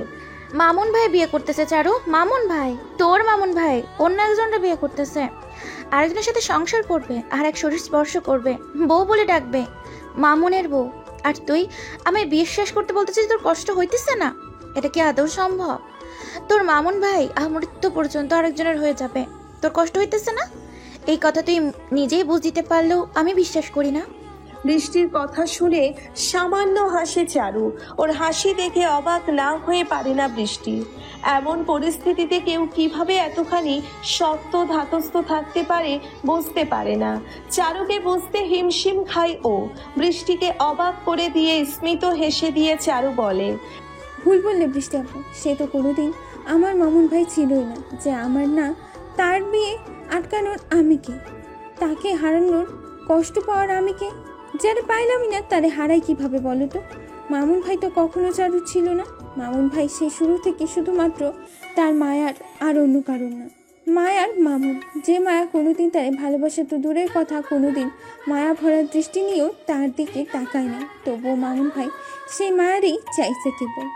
Speaker 7: মামুন ভাই বিয়ে করতেছে চারু, মামুন ভাই, তোর মামুন ভাই অন্য একজনটা বিয়ে করতেছে, আরেকজনের সাথে সংসার করবে, আর এক শরীর স্পর্শ করবে, বউ বলে ডাকবে, মামুনের বউ। আর তুই আমায় বিশ্বাস করতে বলতেছিস তোর কষ্ট হইতেছে না? এটা কি আদৌ সম্ভব? তোর মামুন ভাই মৃত্যু পর্যন্ত আরেকজনের হয়ে যাবে, তোর কষ্ট হইতেছে না? এই কথা তুই নিজেই বুঝতে পারলেও আমি বিশ্বাস করি না।
Speaker 1: বৃষ্টির কথা শুনে সামান্য হাসে চারু। ওর হাসি দেখে অবাক না হয়ে পারে না বৃষ্টি। এমন পরিস্থিতিতে কেউ কিভাবে এতখানি শক্ত ধাতস্থ থাকতে পারে বুঝতে পারে না। চারুকে বুঝতে হিমশিম খায় ও। বৃষ্টিকে অবাক করে দিয়ে স্মিত হেসে দিয়ে চারু বলে,
Speaker 6: ভুল বললে বৃষ্টি আপু, সে তো কোনোদিন আমার মামুন ভাই ছিলই না। যে আমার না, তার বিয়ে আটকানোর আমি কে? তাকে হারানোর কষ্ট পাওয়ার আমি কে? যারা পাইলামই না তারে হারাই কিভাবে বলো তো? মামুন ভাই তো কখনো চারু ছিল না। মামুন ভাই সে শুরু থেকে শুধুমাত্র তার মায়ার, আর অন্য কারণ না। মায়ার মামুন, যে মায়া কোনোদিন তারে ভালোবাসা তো দূরের কথা, কোনোদিন মায়া ভরার দৃষ্টি নিয়েও তার দিকে তাকায় না। তবুও মামুন ভাই সেই মায়ারই চাইছে, কেবল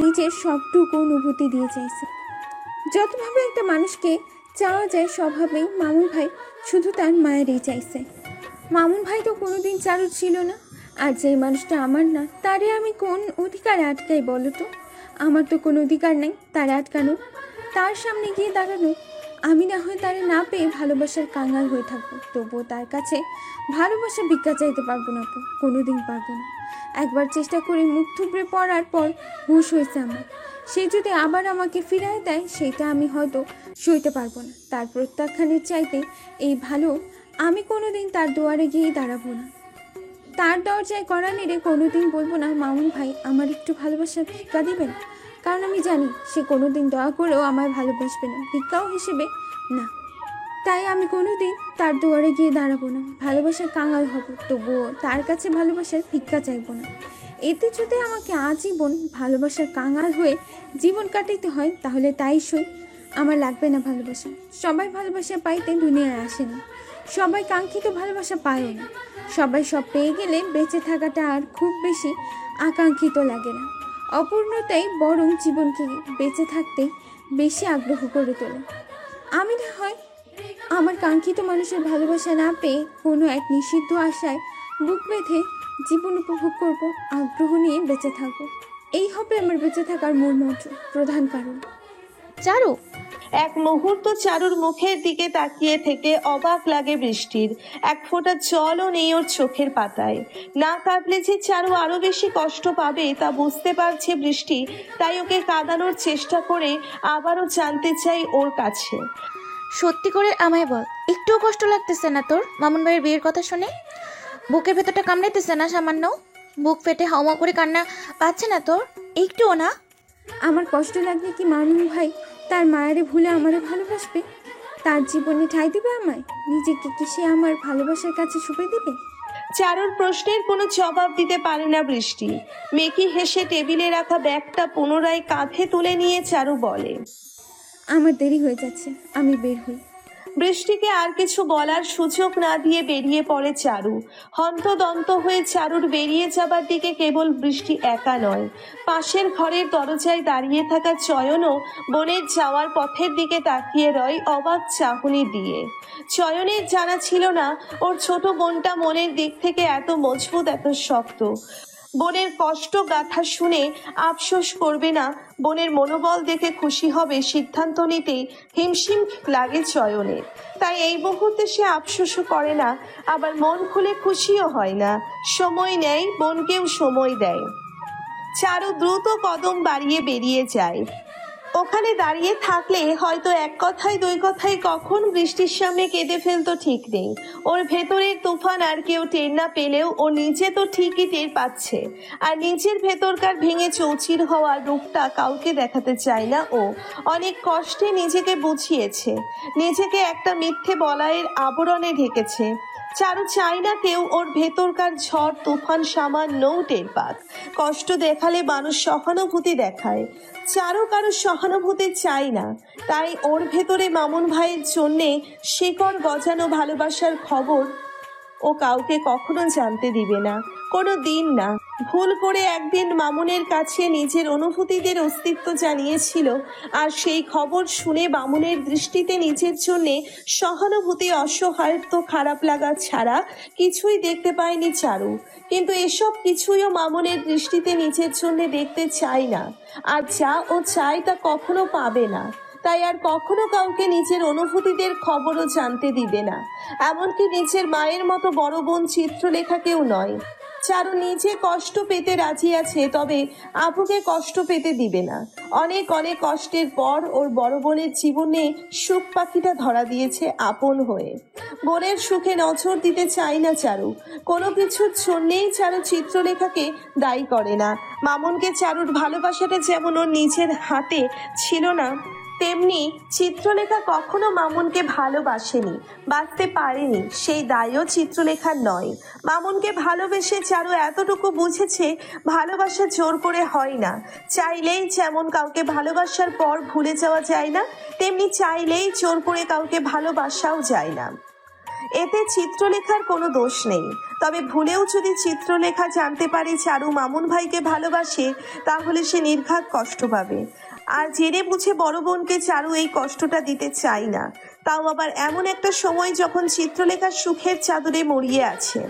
Speaker 6: নিজের সবটুকু অনুভূতি দিয়ে চাইছে। যতভাবে একটা মানুষকে চাওয়া যায় স্বভাবেই মামুন ভাই শুধু তার মায়েরই চাইছে। মামুন ভাই তো কোনোদিন চারু ছিল না, আর যে মানুষটা আমার না, তারে আমি কোন অধিকারে আটকাই বলো তো? আমার তো কোনো অধিকার নেই তারে আটকানো, তার সামনে গিয়ে দাঁড়ানো। আমি না হয় তারে না পেয়ে ভালোবাসার কাঙাল হয়ে থাকবো, তবুও তার কাছে ভালোবাসা ভিক্ষা চাইতে পারবো না আপু, কোনোদিন পারবো না। একবার চেষ্টা করে মুখ থুবড়ে পড়ার পর হুঁশ হয়েছে আমার। সে যদি আবার আমাকে ফিরায় দেয় সেটা আমি হয়তো সইতে পারবো না। তার প্রত্যাখ্যানের চাইতে এই ভালো আমি কোনোদিন তার দুয়ারে গিয়ে দাঁড়াবো না। তার দরজায় কড়া নেড়ে কোনোদিন বলবো না, মামুন ভাই আমার একটু ভালোবাসার ভিক্ষা দিবেন। কারণ আমি জানি সে কোনোদিন দয়া করেও আমায় ভালোবাসবে না, ভিক্ষাও হিসেবে না। তাই আমি কোনোদিন তার দুয়ারে গিয়ে দাঁড়াবো না, ভালোবাসার কাঙাল হব, তবুও তার কাছে ভালোবাসার ভিক্ষা চাইবো না। এতে যদি আমাকে আজীবন ভালোবাসার কাঙাল হয়ে জীবন কাটাতে হয় তাহলে তাই সই। আমার লাগবে না ভালোবাসা। সবাই ভালোবাসা পাইতে দুনিয়ায় আসে না, সবাই কাঙ্ক্ষিত ভালোবাসা পায়ও না। সবাই সব পেয়ে গেলে বেঁচে থাকাটা আর খুব বেশি আকাঙ্ক্ষিত লাগে না। অপূর্ণতাই বরং জীবনকে বেঁচে থাকতে বেশি আগ্রহ করে তোলে। আমি না হয় আমার কাঙ্ক্ষিত মানুষের ভালোবাসা না পেয়ে কোনো এক নিষিদ্ধ আশায় বুক বেঁধে জীবন উপভোগ করব, আগ্রহ নিয়ে বেঁচে থাকবো। এই হবে আমার বেঁচে থাকার মূল মন্ত্র, প্রধান কারণ।
Speaker 7: চারু,
Speaker 1: এক মুহূর্ত চারুর মুখের দিকে তাকিয়ে থেকে অবাক লাগে বৃষ্টির। এক ফোঁটা জলও নেই ওর চোখের পাতায়। না কাঁদলে যে চারু আরো বেশি কষ্ট পাবে তা বুঝতে পারছে বৃষ্টি, তাই ওকে কাঁদানোর চেষ্টা করে আবারও জানতে চাই ওর কাছে।
Speaker 7: সত্যি করে আমায় বল, একটুও কষ্ট লাগতেছে না তোর মামুন ভাইয়ের বিয়ের কথা শুনে? বুকের ভেতরটা কামড়াইতেছে না সামান্য? বুক ফেটে হাওমা করে কান্না পাচ্ছে না তোর একটুও না?
Speaker 6: আমার কষ্ট লাগবে কি মামুন ভাই তার মায়েরে ভুলে আমারে ভালোবাসবে? তার জীবনে ঠাঁই দিবে আমায়? নিজেকে কি সে আমার ভালোবাসার কাছে ছুপে দিবে?
Speaker 1: চারুর প্রশ্নের কোনো জবাব দিতে পারে না বৃষ্টি। মেকি হেসে টেবিলে রাখা ব্যাগটা পুনরায় কাঁধে তুলে নিয়ে চারু বলে,
Speaker 6: আমার দেরি হয়ে যাচ্ছে, আমি বের হই।
Speaker 1: বৃষ্টিকে আর কিছু বলার সুযোগ না দিয়ে বেরিয়ে পড়ে চারু। হন্তদন্ত হয়ে চারুর বেরিয়ে যাবার দিকে কেবল বৃষ্টি একা নয়, পাশের ঘরের দরজায় দাঁড়িয়ে থাকা চয়নও বোনের যাওয়ার পথের দিকে তাকিয়ে রয় অবাক চাহনি দিয়ে। চয়নের জানা ছিল না ওর ছোট বোনটা মনের দিক থেকে এত মজবুত, এত শক্ত। বোনের কষ্ট গাথা শুনে আফসোস করবে না, বোনের মনোবল দেখে খুশি হবে, সিদ্ধান্ত নিতে হিমশিম লাগে চয়নের। তাই এই মুহূর্তে সে আফসোসও করে না, আবার মন খুলে খুশিও হয় না। সময় নেয়, বোনকেও সময় দেয়। চারু দ্রুত কদম বাড়িয়ে বেরিয়ে যায়। ওখানে দাঁড়িয়ে থাকলে হয়তো এক কথায় দুই কথায় কখন বৃষ্টির সামনে কেঁদে ফেলতো ঠিক নেই। ওর ভেতরের তুফান আর কেউ টের না পেলেও ও নিজে তো ঠিকই টের পাচ্ছে। আর নিজের ভেতরকার ভেঙে চৌচির হওয়া রূপটা কাউকে দেখাতে চায় না ও। অনেক কষ্টে নিজেকে বুঝিয়েছে, নিজেকে একটা মিথ্যে বলাইয়ের আবরণে ঢেকেছে। চারু চায় না কেউ ওর ভেতরকার ঝড় তুফান সামান্যও টের পাক। কষ্ট দেখালে মানুষ সহানুভূতি দেখায়, চারু কারো সহানুভূতি চাই না। তাই ওর ভেতরে মামুন ভাইয়ের জন্যে শিকড় গজানো ভালোবাসার খবর ও কাউকে কখনো জানতে দিবে না, কোনো দিন না। ভুল করে একদিন মামুনের কাছে নিজের অনুভূতিদের অস্তিত্ব জানিয়েছিল, আর সেই খবর শুনে মামুনের দৃষ্টিতে নিজের জন্যে সহানুভূতি, অসহায়ত্ব, খারাপ লাগা ছাড়া কিছুই দেখতে পায়নি চারু। কিন্তু এসব কিছুইও মামুনের দৃষ্টিতে নিজের জন্য দেখতে চায় না, আর যা ও চায় তা কখনো পাবে না। তাই আর কখনো কাউকে নিজের অনুভূতিদের খবরও জানতে দিবে না, এমনকি নিজের মায়ের মতো বড় বোন চিত্রলেখাকেও নয়। চারু নিজে কষ্ট পেতে রাজি আছে, তবে আপুকে কষ্ট পেতে দিবে না। অনেক অনেক কষ্টের পর ওর বড় বোনের জীবনে সুখ পাখিটা ধরা দিয়েছে আপন হয়ে। বোনের সুখে নজর দিতে চায় না চারু, কোনো কিছুর জন্যেই চারু চিত্রলেখাকে দায়ী করে না। মামুনকে চারুর ভালোবাসাটা যেমন ওর নিজের হাতে ছিল না, তেমনি চিত্রলেখা কখনো মামুনকে ভালোবাসেনি, বাঁচতে পারেনি, সেই দায়ও চিত্রলেখার নয়। মামুনকে ভালোবেসে চারু এতটুকু বুঝেছে, ভালোবাসা জোর করে হয় না। চাইলেই যেমন কাউকে ভালোবাসার পর ভুলে যাওয়া যায় না, তেমনি চাইলেই জোর করে কাউকে ভালোবাসাও যায় না। এতে চিত্রলেখার কোনো দোষ নেই। তবে ভুলেও যদি চিত্রলেখা জানতে পারে চারু মামুন ভাইকে ভালোবাসে, তাহলে সে নির্ঘাত কষ্ট পাবে। আর জেনে বুঝে বড় বোনকে চারু এই কষ্টটা দিতে চায় না, তাও আবার এমন একটা সময় যখন চিত্রলেখার সুখের চাদরে মরিয়ে আছে।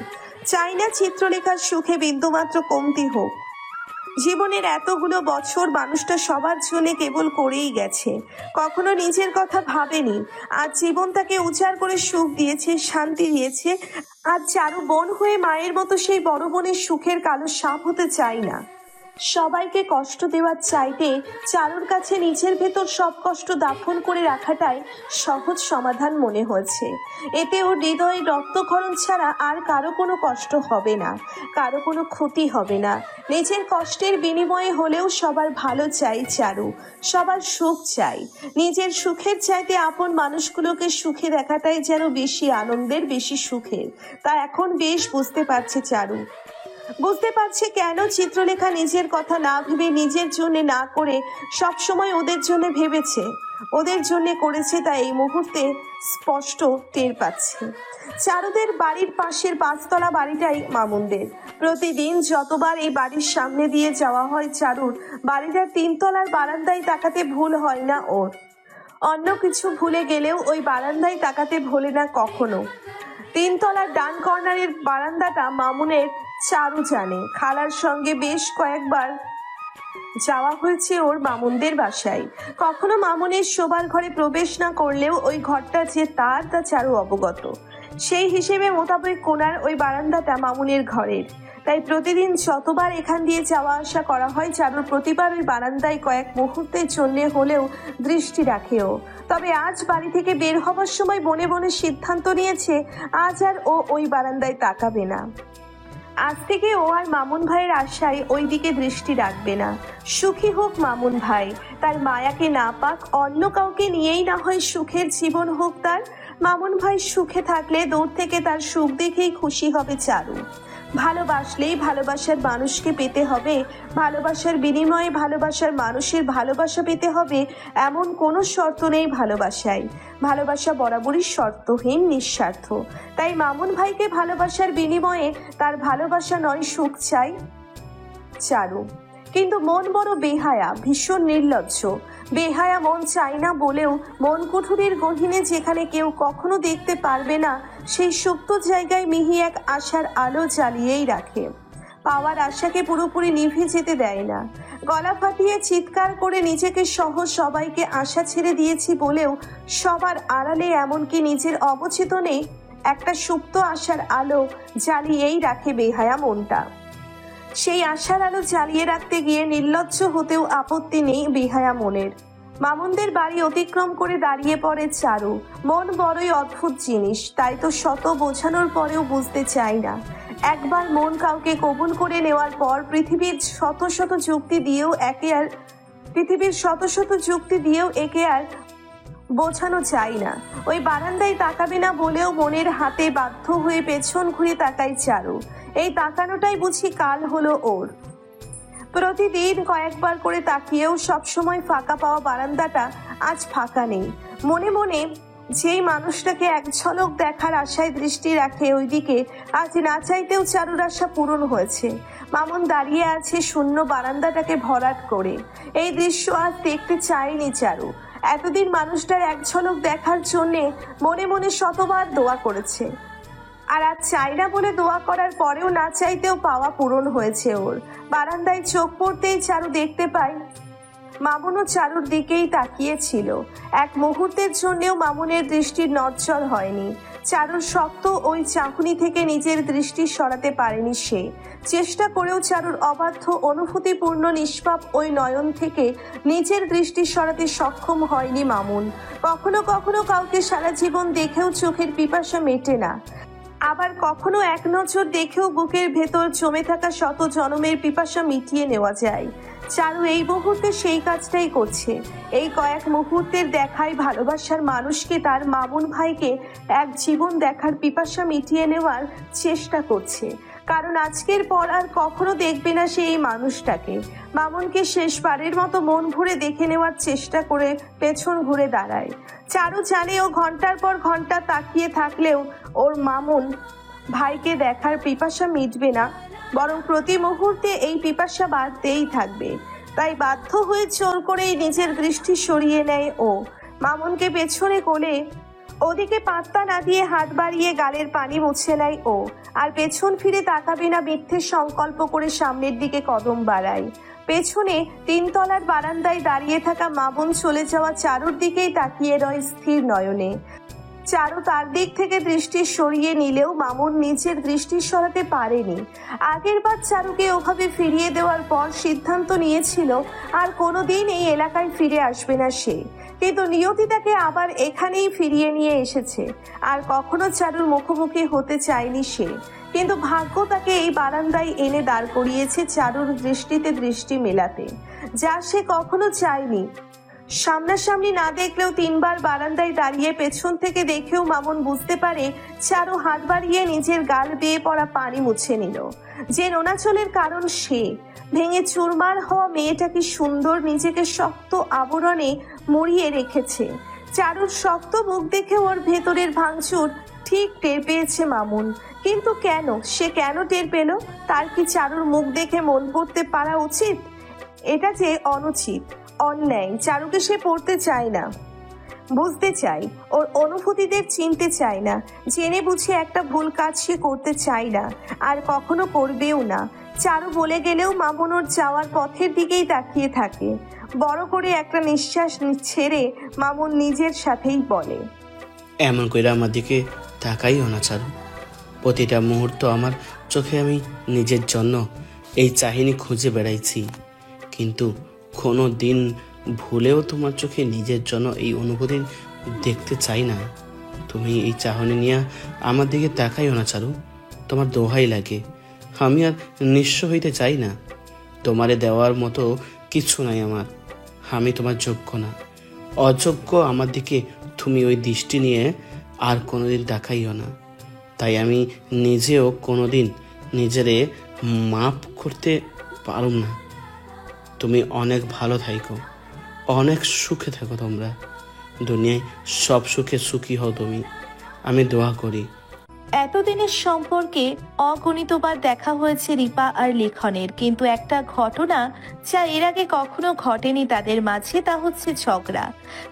Speaker 1: চাই না চিত্রলেখার সুখে বিন্দুমাত্র কমতি হোক। জীবনের এতগুলো বছর মানুষটা সবার জন্য কেবল করেই গেছে, কখনো নিজের কথা ভাবেনি। আজ জীবন তাকে উজাড় করে সুখ দিয়েছে, শান্তি দিয়েছে। আজ চারু বোন হয়ে মায়ের মতো সেই বড় বোনের সুখের কালো সাপ হতে চাই না। সবাইকে কষ্ট দেওয়ার চাইতে চারুর কাছে নিজের ভেতর সব কষ্ট দাফন করে রাখাটাই সহজ সমাধান মনে হয়েছে। এতে ওর হৃদয়ে রক্তক্ষরণ ছাড়া আর কারো কোনো কষ্ট হবে না, কারো কোনো ক্ষতি হবে না। নিজের কষ্টের বিনিময়ে হলেও সবার ভালো চাই চারু, সবার সুখ চাই। নিজের সুখের চাইতে আপন মানুষগুলোকে সুখে দেখাটাই যেন বেশি আনন্দের, বেশি সুখের, তা এখন বেশ বুঝতে পারছে চারু। বুঝতে পারছে কেন চিত্রলেখা নিজের কথা না ভেবে নিজের জন্য না করে সব সময় ওদের জন্য ভেবেছে, ওদের জন্য করেছে, তাই এই মুহূর্তে স্পষ্ট টের পাচ্ছে। চারুদের বাড়ির পাশের 5 তলা বাড়িটাই মামুনদের। প্রতিদিন যতবার এই বাড়ির সামনে দিয়ে যাওয়া হয় চারুর, বাড়িটার 3 তলার বারান্দায় তাকাতে ভুল হয় না ওর। অন্য কিছু ভুলে গেলেও ওই বারান্দায় তাকাতে ভোলে না কখনো। 3 তলার ডান কর্নারের বারান্দাটা মামুনের চারু জানে। খালার সঙ্গে বেশ কয়েকবার যাওয়া হয়েছে ওর মামুনদের বাসায়। কখনো মামুনের শোবার ঘরে প্রবেশ না করলেও ওই ঘরটা যে তার তা চারু অবগত। সেই হিসেবে মোতাবেক কোনার ওই বারান্দাটা মামুনের ঘরের। তাই প্রতিদিন যতবার এখান দিয়ে যাওয়া আসা করা হয় চারুর প্রতিবার ওই বারান্দায় কয়েক মুহূর্তের জন্য হলেও দৃষ্টি রাখেও। তবে আজ বাড়ি থেকে বের হবার সময় বনে বনে সিদ্ধান্ত নিয়েছে আজ আর ও ওই বারান্দায় তাকাবে না। আজ থেকে ও আর মামুন ভাইয়ের আশায় ওই দিকে দৃষ্টি রাখবে না। সুখী হোক মামুন ভাই, তার মায়াকে না পাক, অন্য কাউকে নিয়েই না হয় সুখের জীবন হোক তার। মামুন ভাই সুখে থাকলে দূর থেকে তার সুখ দেখেই খুশি হবে চারু। ভালোবাসলেই ভালোবাসার মানুষকে পেতে হবে, ভালোবাসার বিনিময়ে ভালোবাসার মানুষের ভালোবাসা পেতে হবে, এমন কোনো শর্ত নেই ভালোবাসায়। ভালোবাসা বরাবরই শর্তহীন, নিঃস্বার্থ। তাই মামুন ভাইকে ভালোবাসার বিনিময়ে তার ভালোবাসা নয় সুখ চাই চারু। কিন্তু মন বড় বেহায়া, ভীষণ নির্লজ্জ। বেহায়া মন চাই না বলেও মন কুঠুরির গহীনে যেখানে কেউ কখনো দেখতে পারবে না সেই সুপ্ত জায়গায় মিহি এক আশার আলো জ্বালিয়েই রাখে। পাওয়ার আশাকে পুরোপুরি নিভে যেতে দেয় না। গলা ফাটিয়ে চিৎকার করে নিজেকে সহ সবাইকে আশা ছেড়ে দিয়েছি বলেও সবার আড়ালে এমনকি নিজের অবচেতনে একটা সুপ্ত আশার আলো জ্বালিয়েই রাখে বেহায়া মনটা। সেই আশার আলো জ্বালিয়ে রাখতে গিয়ে নির্লজ্জ হতেও আপত্তি নেই বেহায়া মনের। মামুনদের বাড়ি অতিক্রম করে দাঁড়িয়ে পড়ে চারু। মন বড়ই অদ্ভুত জিনিস, তাই তো শত বোঝানোর পরেও বুঝতে চাই না। একবার মন কাউকে কবুল করে নেওয়ার পর পৃথিবীর শত শত যুক্তি দিয়েও একে আর বোঝানো চাই না। ওই বারান্দায় তাকাবে না বলেও মনের হাতে বাধ্য হয়ে পেছন ঘুরে তাকাই চারু। এই তাকানোটাই বুঝি কাল হলো ওর। প্রতিদিন কয়েকবার করে তাকিয়েও সবসময় ফাঁকা পাওয়া বারান্দাটা আজ ফাঁকা নেই। মনে মনে যেই মানুষটাকে এক ঝলক দেখার আশায় দৃষ্টি রাখে ওইদিকে আজ না চাইতেও চারুর আশা পূরণ হয়েছে। মামুন দাঁড়িয়ে আছে শূন্য বারান্দাটাকে ভরাট করে। এই দৃশ্য আজ দেখতে চায়নি চারু। এতদিন মানুষটার এক ঝলক দেখার জন্যে মনে মনে শতবার দোয়া করেছে, আর আজ চাই না বলে দোয়া করার পরেও না চাইতেও পাওয়া পূরণ হয়েছে ওর। বারান্দায় চোখ পড়তেই চারু দেখতে পায় মামুনও চারুর দিকেই তাকিয়েছিল। এক মুহূর্তের জন্যেও মামুনের দৃষ্টির নড়চড় হয়নি। চারুর শক্ত ওই চাহনি থেকে নিজের দৃষ্টি সরাতে পারেনি সে। চেষ্টা করেও চারুর অবাধ্য অনুভূতিপূর্ণ নিষ্পাপ ওই নয়ন থেকে নিজের দৃষ্টি সরাতে সক্ষম হয়নি মামুন। কখনো কখনো কাউকে সারা জীবন দেখেও চোখের পিপাসা মেটে না, আবার কখনো এক নজর দেখেও বুকের ভেতর জমে থাকা শত জনমের পিপাসা মিটিয়ে নেওয়া যায়। চারু এই মুহূর্তে সেই কাজটাই করছে। এই কয়েক মুহূর্তের দেখায় ভালোবাসার মানুষকে, তার মামুন ভাইকে এক জীবন দেখার পিপাসা মিটিয়ে নেওয়ার চেষ্টা করছে। কারণ আজকের পর আর কখনো দেখবে না সে এই মানুষটাকে। মামুনকে শেষবারের মতো মন ভরে দেখে নেওয়ার চেষ্টা করে পেছন ঘুরে দাঁড়ায়। চারু জানে ও ঘন্টার পর ঘন্টা তাকিয়ে থাকলেও ওর মামুন ভাইকে দেখার পিপাসা মিটবে না, বরং প্রতি মুহূর্তে এই পিপাসা বাড়তেই থাকবে। তাই বাধ্য হয়ে জোর করেই নিজের দৃষ্টি সরিয়ে নেয় ও। মামুনকে পেছনে কোলে ওদিকে পাত্তা না দিয়ে হাত বাড়িয়ে গালের পানি মুছে নেয় ও। আর পেছন ফিরে তাকাবে না মিথ্যে সংকল্প করে সামনের দিকে কদম বাড়ায়। পেছনে 3 তলার বারান্দায় দাঁড়িয়ে থাকা মামুন চলে যাওয়া চারুর দিকেই তাকিয়ে রয় স্থির নয়নে। চারু তার দিক থেকে দৃষ্টি সরিয়ে নিলেও মামুন নিজের দৃষ্টি সরাতে পারেনি। আগের বার চারুকে ওভাবে ফিরিয়ে দেওয়ার পর সিদ্ধান্ত নিয়েছিল আর কোনোদিন এই এলাকায় ফিরে আসবে না সে। কিন্তু নিয়তি তাকে আবার এখানেই ফিরিয়ে নিয়ে এসেছে। আর কখনো চারুর মুখোমুখি হতে চায়নি সে, কিন্তু ভাগ্য তাকে এই বারান্দায় এনে দাঁড় করিয়েছে চারুর দৃষ্টিতে দৃষ্টি মেলাতে, যা সে কখনো চায়নি। সামনাসামনি না দেখলেও 3 বার বারান্দায় দাঁড়িয়ে পেছন থেকে দেখেও মামুন বুঝতে পারে চারু হাত বাড়িয়ে নিজের গাল বেয়ে পড়া পানি মুছে নিল। যে নোনাচলের কারণ সে। ভেঙে চুরমার হওয়া মেয়েটা কি সুন্দর নিজেকে শক্ত আবরণে মুড়িয়ে রেখেছে। চারুর শক্ত মুখ দেখে ওর ভেতরের ভাঙচুর ঠিক টের পেয়েছে মামুন। কিন্তু কেন? সে কেন টের পেল? তার কি চারুর মুখ দেখে মন পড়তে পারা উচিত? এটা যে অনুচিত, অন্যায়। চারুকে সে পড়তে চায় না, বুঝতে চাই, ওর অনুভূতিদের চিনতে চায় না। জেনে বুঝে একটা ভুল কাজ সে করতে চায় না, আর কখনো করবেও না। চারু বলে গেলেও মামুন ওর যাওয়ার পথের দিকেই তাকিয়ে থাকে। বড় করে একটা নিঃশ্বাস ছেড়ে মামুন নিজের সাথেই বলে,
Speaker 8: এমন কইরা আমার দিকে তাকাইও না চারু। প্রতিটা মুহূর্ত আমার চোখে আমি নিজের জন্য এই চাহিনি খুঁজে বেড়াইছি, কিন্তু কোনো দিন ভুলেও তোমার চোখে নিজের জন্য এই অনুভূতি দেখতে চাই না। তুমি এই চাহনি নিয়ে আমার দিকে তাকাইও না চারু, তোমার দোহাই লাগে। আমি আর নিঃস্ব হইতে চাই না। তোমারে দেওয়ার মতো কিছু নাই আমার। আমি তোমার যোগ্য না, অযোগ্য। আমার দিকে তুমি ওই দৃষ্টি নিয়ে আর কোনোদিন তাকাইও না। তাই আমি নিজেও কোনোদিন নিজেরে মাপ করতে পারুম না। তুমি অনেক ভালো থাকো, অনেক সুখে থাকো। তোমরা দুনিয়ায় সব সুখে সুখী হও তুমি, আমি দোয়া করি।
Speaker 1: এতদিনের সম্পর্কে অগণিতবার দেখা হয়েছে রিপা আর লিখনের, কিন্তু একটা ঘটনা যা এর আগে কখনো ঘটেনি তাদের মাঝে, তা হচ্ছে ঝগড়া।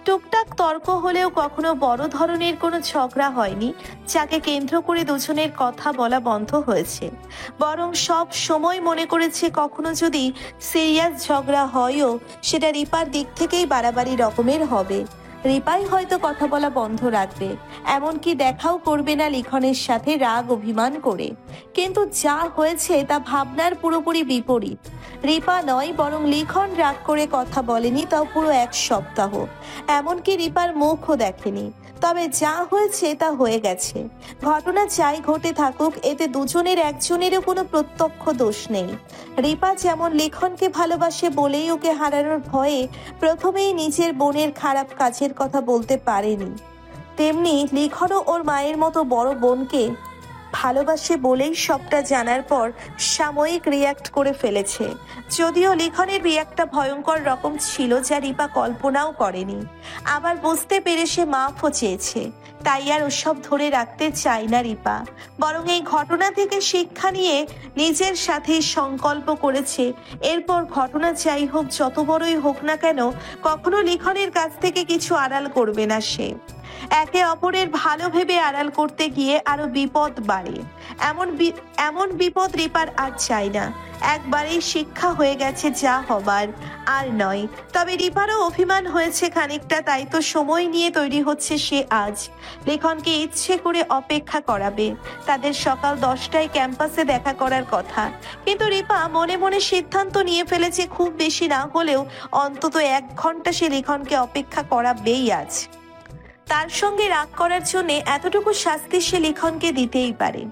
Speaker 1: টুকটাক তর্ক হলেও কখনো বড় ধরনের কোনো ঝগড়া হয়নি যাকে কেন্দ্র করে দুজনের কথা বলা বন্ধ হয়েছে। বরং সব সময় মনে করেছে কখনো যদি সিরিয়াস ঝগড়া হয়ও সেটা রিপার দিক থেকেই বাড়াবাড়ি রকমের হবে। রিপাই হয়তো কথা বলা বন্ধ রাখবে, এমনকি দেখাও করবে না লিখনের সাথে রাগ অভিমান করে। কিন্তু যা হয়েছে তা ভাবনার পুরোপুরি বিপরীত। রিপা নয়, বরং লিখন রাগ করে কথা বলেনি, তাও পুরো 1 সপ্তাহ। এমনকি রিপার মুখও দেখেনি। তবে যা হয়েছে তা হয়ে গেছে। ঘটনা যাই ঘটে থাকুক, এতে দুজনের একজনেরও কোনো প্রত্যক্ষ দোষ নেই। রিপা যেমন লিখনকে ভালোবাসে বলেই ওকে হারানোর ভয়ে প্রথমেই নিজের বোনের খারাপ কাজের কথা বলতে পারেনি, তেমনি লিখনও ওর মায়ের মতো বড় বোনকে ভালোবাসে বলেই সবটা জানার পর সাময়িক রিয়াক্ট করে ফেলেছে। যদিও লিখনের রিয়াক্টটা ভয়ঙ্কর রকম ছিল, যা রিপা কল্পনাও করেনি। আবার বুঝতে পেরে সে মাফও চেয়েছে। তাই আর ওসব ধরে রাখতে চায় না রিপা, বরং এই ঘটনা থেকে শিক্ষা নিয়ে নিজের সাথেই সংকল্প করেছে এরপর ঘটনা যাই হোক, যত বড়ই হোক না কেন, কখনো লিখনের কাছ থেকে কিছু আড়াল করবে না সে। একে অপরের ভালো ভেবে আড়াল করতে গিয়ে আরো বিপদ বাড়ে। এমন বিপদ রিপার আর চাই না। একবারেই শিক্ষা হয়ে গেছে, যা হবার আর নয়। তবে রিপারও অভিমান হয়েছে খানিকটা, তাই তো সময় নিয়ে তৈরি হচ্ছে সে আজ। লিখনকে ইচ্ছে করে অপেক্ষা করাবে। তাদের সকাল 10টায় ক্যাম্পাসে দেখা করার কথা, কিন্তু রিপা মনে মনে সিদ্ধান্ত নিয়ে ফেলেছে খুব বেশি না হলেও অন্তত 1 ঘন্টা সে লিখনকে অপেক্ষা করাবেই আজ। তার সঙ্গে রাগ করার জন্য এতটুকু শাস্তি সে লিখনকে দিতেই পারে।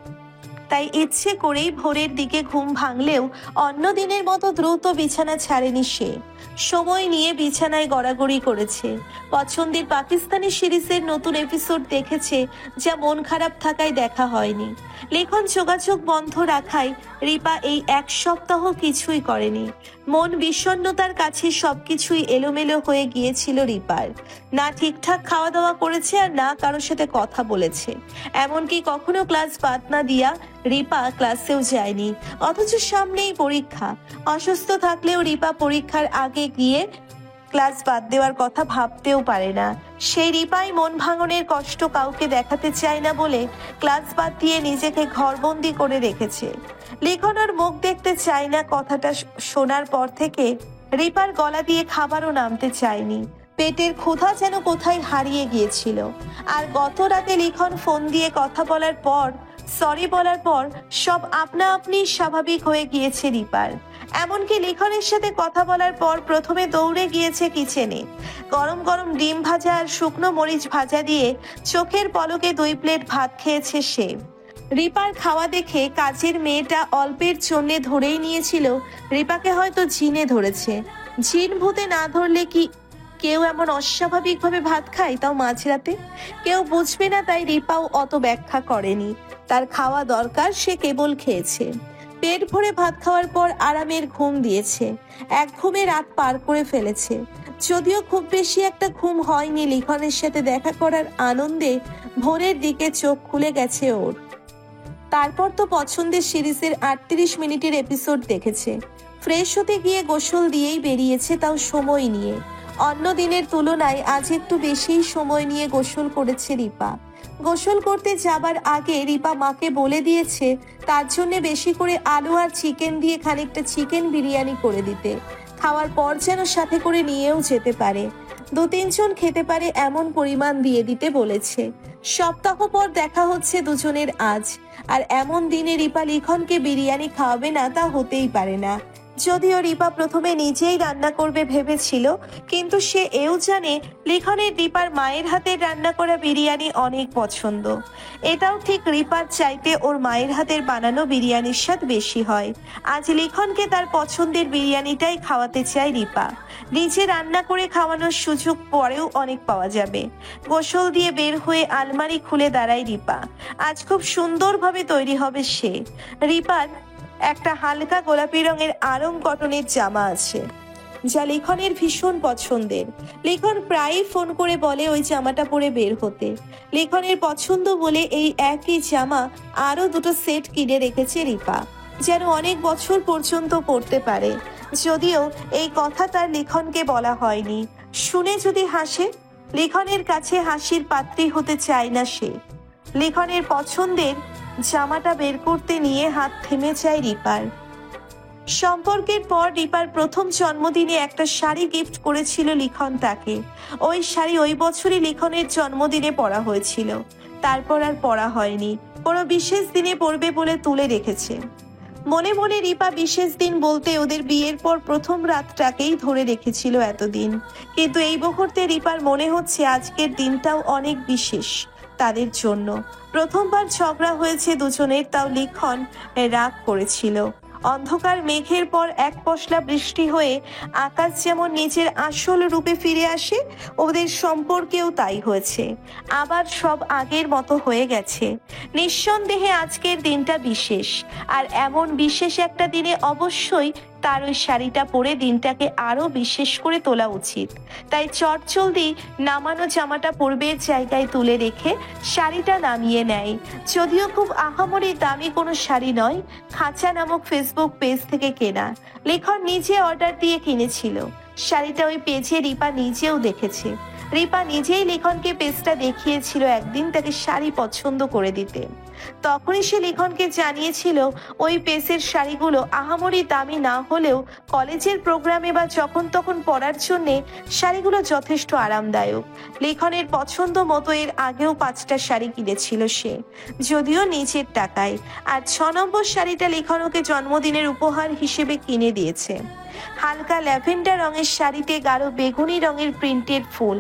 Speaker 1: তাই ইচ্ছে করেই ভোরের দিকে ঘুম ভাঙলেও অন্য দিনের মতো দ্রুত বিছানা ছাড়েনি সে। সময় নিয়ে বিছানায় গড়াগড়ি করেছে। পছন্দের পাকিস্তানি সিরিজের নতুন এপিসোড দেখেছে, যা মন খারাপ থাকায় দেখা হয়নি। লিখন যোগাযোগ বন্ধ রাখায় রিপা এই 1 সপ্তাহ কিছুই করেনি। মন বিষণ্ণতার কাছে সবকিছুই এলোমেলো হয়ে গিয়েছিল রিপার। না ঠিকঠাক খাওয়া দাওয়া করেছে, আর না কারোর সাথে কথা বলেছে। এমনকি কখনো ক্লাস বাদ না দিয়া রিপা ক্লাসেও যায়নি, অথচ সামনেই পরীক্ষা। অসুস্থ থাকলেও রিপা পরীক্ষার আগে গিয়ে ক্লাস বাদ দেওয়ার কথা ভাবতেও পারে না। সেই রিপাই মন ভাঙনের কষ্ট কাউকে দেখাতে চায় না বলে ক্লাস বাদ দিয়ে নিজেকে ঘরবন্দি করে রেখেছে। লিখনের মুখ দেখতে চায় না। কথাটা শোনার পর থেকে রিপার গলা দিয়ে খাবারও নামতে চায়নি। পেটের ক্ষুধা যেন কোথায় হারিয়ে গিয়েছিল। আর গত রাতে লিখন ফোন দিয়ে কথা বলার পর, সরি বলার পর সব আপনা আপনি স্বাভাবিক হয়ে গিয়েছে রিপার। এমনকি লিখনের সাথে কথা বলার পর প্রথমে দৌড়ে গিয়েছে কিচেনে। গরম গরম ডিম ভাজা আর শুকনো মরিচ ভাজা দিয়ে চোখের পলকে 2 প্লেট ভাত খেয়েছে সে। রিপার খাওয়া দেখে কাজের মেয়েটা অল্পের জন্য ধরেই নিয়েছিল রিপাকে হয়তো জিনে ধরেছে। জিন ভূতে না ধরলে কি কেউ এমন অস্বাভাবিকভাবে ভাত খায়, তাও মাঝরাতে? কেউ বুঝবে না, তাই রিপাও অত ব্যাখ্যা করেনি। তার খাওয়া দরকার, সে কেবল খেয়েছে। পেট ভরে ভাত খাওয়ার পর আরামের ঘুম দিয়েছে। এক ঘুমে রাত পার করে ফেলেছে। যদিও খুব বেশি একটা ঘুম হয়নি, লিখনের সাথে দেখা করার আনন্দে ভোরের দিকে চোখ খুলে গেছে ওর। তারপর তো পছন্দের সিরিজের 38 মিনিটের এপিসোড দেখেছে। ফ্রেশ হতে গিয়ে গোসল দিয়েই বেরিয়েছে, তাও সময় নিয়ে। অন্য দিনের তুলনায় আজ একটু বেশিই সময় নিয়ে গোসল করেছে রিপা। গোসল করতে যাবার আগে রিপা মাকে বলে দিয়েছে তার জন্য বেশি করে আলু আর চিকেন দিয়ে খানিকটা চিকেন বিরিয়ানি করে দিতে। খাওয়ার পর যেন সাথে করে নিয়েও যেতে পারে, 2-3 জন খেতে পারে এমন পরিমাণ দিয়ে দিতে বলেছে। সপ্তাহ পর দেখা হচ্ছে দুজনের আজ, আর এমন দিনে রিপা লিখনকে বিরিয়ানি খাওয়াবে না তা হতেই পারে না। যদিও রিপা প্রথমে নিজেই রান্না করবে ভেবেছিল, কিন্তু সে এও জানে লিখনের রিপার মায়ের হাতের রান্না করা বিরিয়ানি অনেক পছন্দ। এটাও ঠিক, রিপার চাইতে ওর মায়ের হাতের বানানো বিরিয়ানির স্বাদ বেশি হয়। আজ লিখনকে তার পছন্দের বিরিয়ানিটাই খাওয়াতে চায় রিপা। নিজে রান্না করে খাওয়ানোর সুযোগ পরেও অনেক পাওয়া যাবে। গোসল দিয়ে বের হয়ে আলমারি খুলে দাঁড়ায় রিপা। আজ খুব সুন্দরভাবে তৈরি হবে সে। রিপার একটা হালকা গোলাপি রঙের আরং কটনের জামা আছে, যা লিখনের ভীষণ পছন্দের। লিখন প্রায়ই ফোন করে বলে ওই জামাটা পরে বের হতে। লিখনের পছন্দ বলে এই একই জামা আরো 2টো সেট কিনে রেখেছে রিপা, যেন অনেক বছর পর্যন্ত পরতে পারে। যদিও এই কথা তার লিখনকে বলা হয়নি। শুনে যদি হাসে, লিখনের কাছে হাসির পাত্রী হতে চায় না সে। লিখনের পছন্দের জামাটা বের করতে নিয়ে হাত থেমে যায় রিপার। সম্পর্কের পর রিপার প্রথম জন্মদিনে একটা শাড়ি গিফট করেছিল লিখন তাকে। ওই শাড়ি ওই বছরই লিখনের জন্মদিনে পরা হয়েছিল, তারপর আর পরা হয়নি। কোনো বিশেষ দিনে পরবে বলে তুলে রেখেছে। মনে মনে রিপা বিশেষ দিন বলতে ওদের বিয়ের পর প্রথম রাতটাকেই ধরে রেখেছিল এতদিন। কিন্তু এই মুহূর্তে রিপার মনে হচ্ছে আজকের দিনটাও অনেক বিশেষ তাদের জন্য। প্রথমবার ঝগড়া হয়েছে দুজনের, তাও লিখন রাগ করেছিল। অন্ধকার মেঘের পর এক পশলা বৃষ্টি হয়ে আকাশ যেমন নিজের আসল রূপে ফিরে আসে, ওদের সম্পর্কেও তাই হয়েছে। আবার সব আগের মতো হয়ে গেছে। নিঃসন্দেহে আজকের দিনটা বিশেষ, আর এমন বিশেষ একটা দিনে অবশ্যই তার ওই শাড়িটা পরে দিনটাকে আরো বিশেষ করে তোলা উচিত। তাই চটজলদি নামানো জামাটা পরবের জায়গায় তুলে রেখে শাড়িটা নামিয়ে নেয়। যদিও খুব আহামরি দামি কোনো শাড়ি নয়, খাঁচা নামক ফেসবুক পেজ থেকে কেনা। লেখন নিজে অর্ডার দিয়ে কিনেছিল শাড়িটা। ওই পেজে রিপা নিজেও দেখেছে। রিপা নিজেই লিখনকে পেজটা দেখিয়েছিল একদিন তাকে শাড়ি পছন্দ করে দিতে। তখনই সে লিখনকে জানিয়েছিল ওই পেজের শাড়িগুলো আহামরি দামি না হলেও কলেজের প্রোগ্রামে বা যখন তখন পরার জন্য শাড়িগুলো যথেষ্ট আরামদায়ক। লিখনের পছন্দ মতো এর আগেও 5টা শাড়ি কিনেছিল সে, যদিও নিজের টাকায়। আর 6 নম্বর শাড়িটা লিখন ওকে জন্মদিনের উপহার হিসেবে কিনে দিয়েছে। হালকা ল্যাভেন্ডার রঙের শাড়িতে গাঢ় বেগুনি রঙের প্রিন্টের ফুল।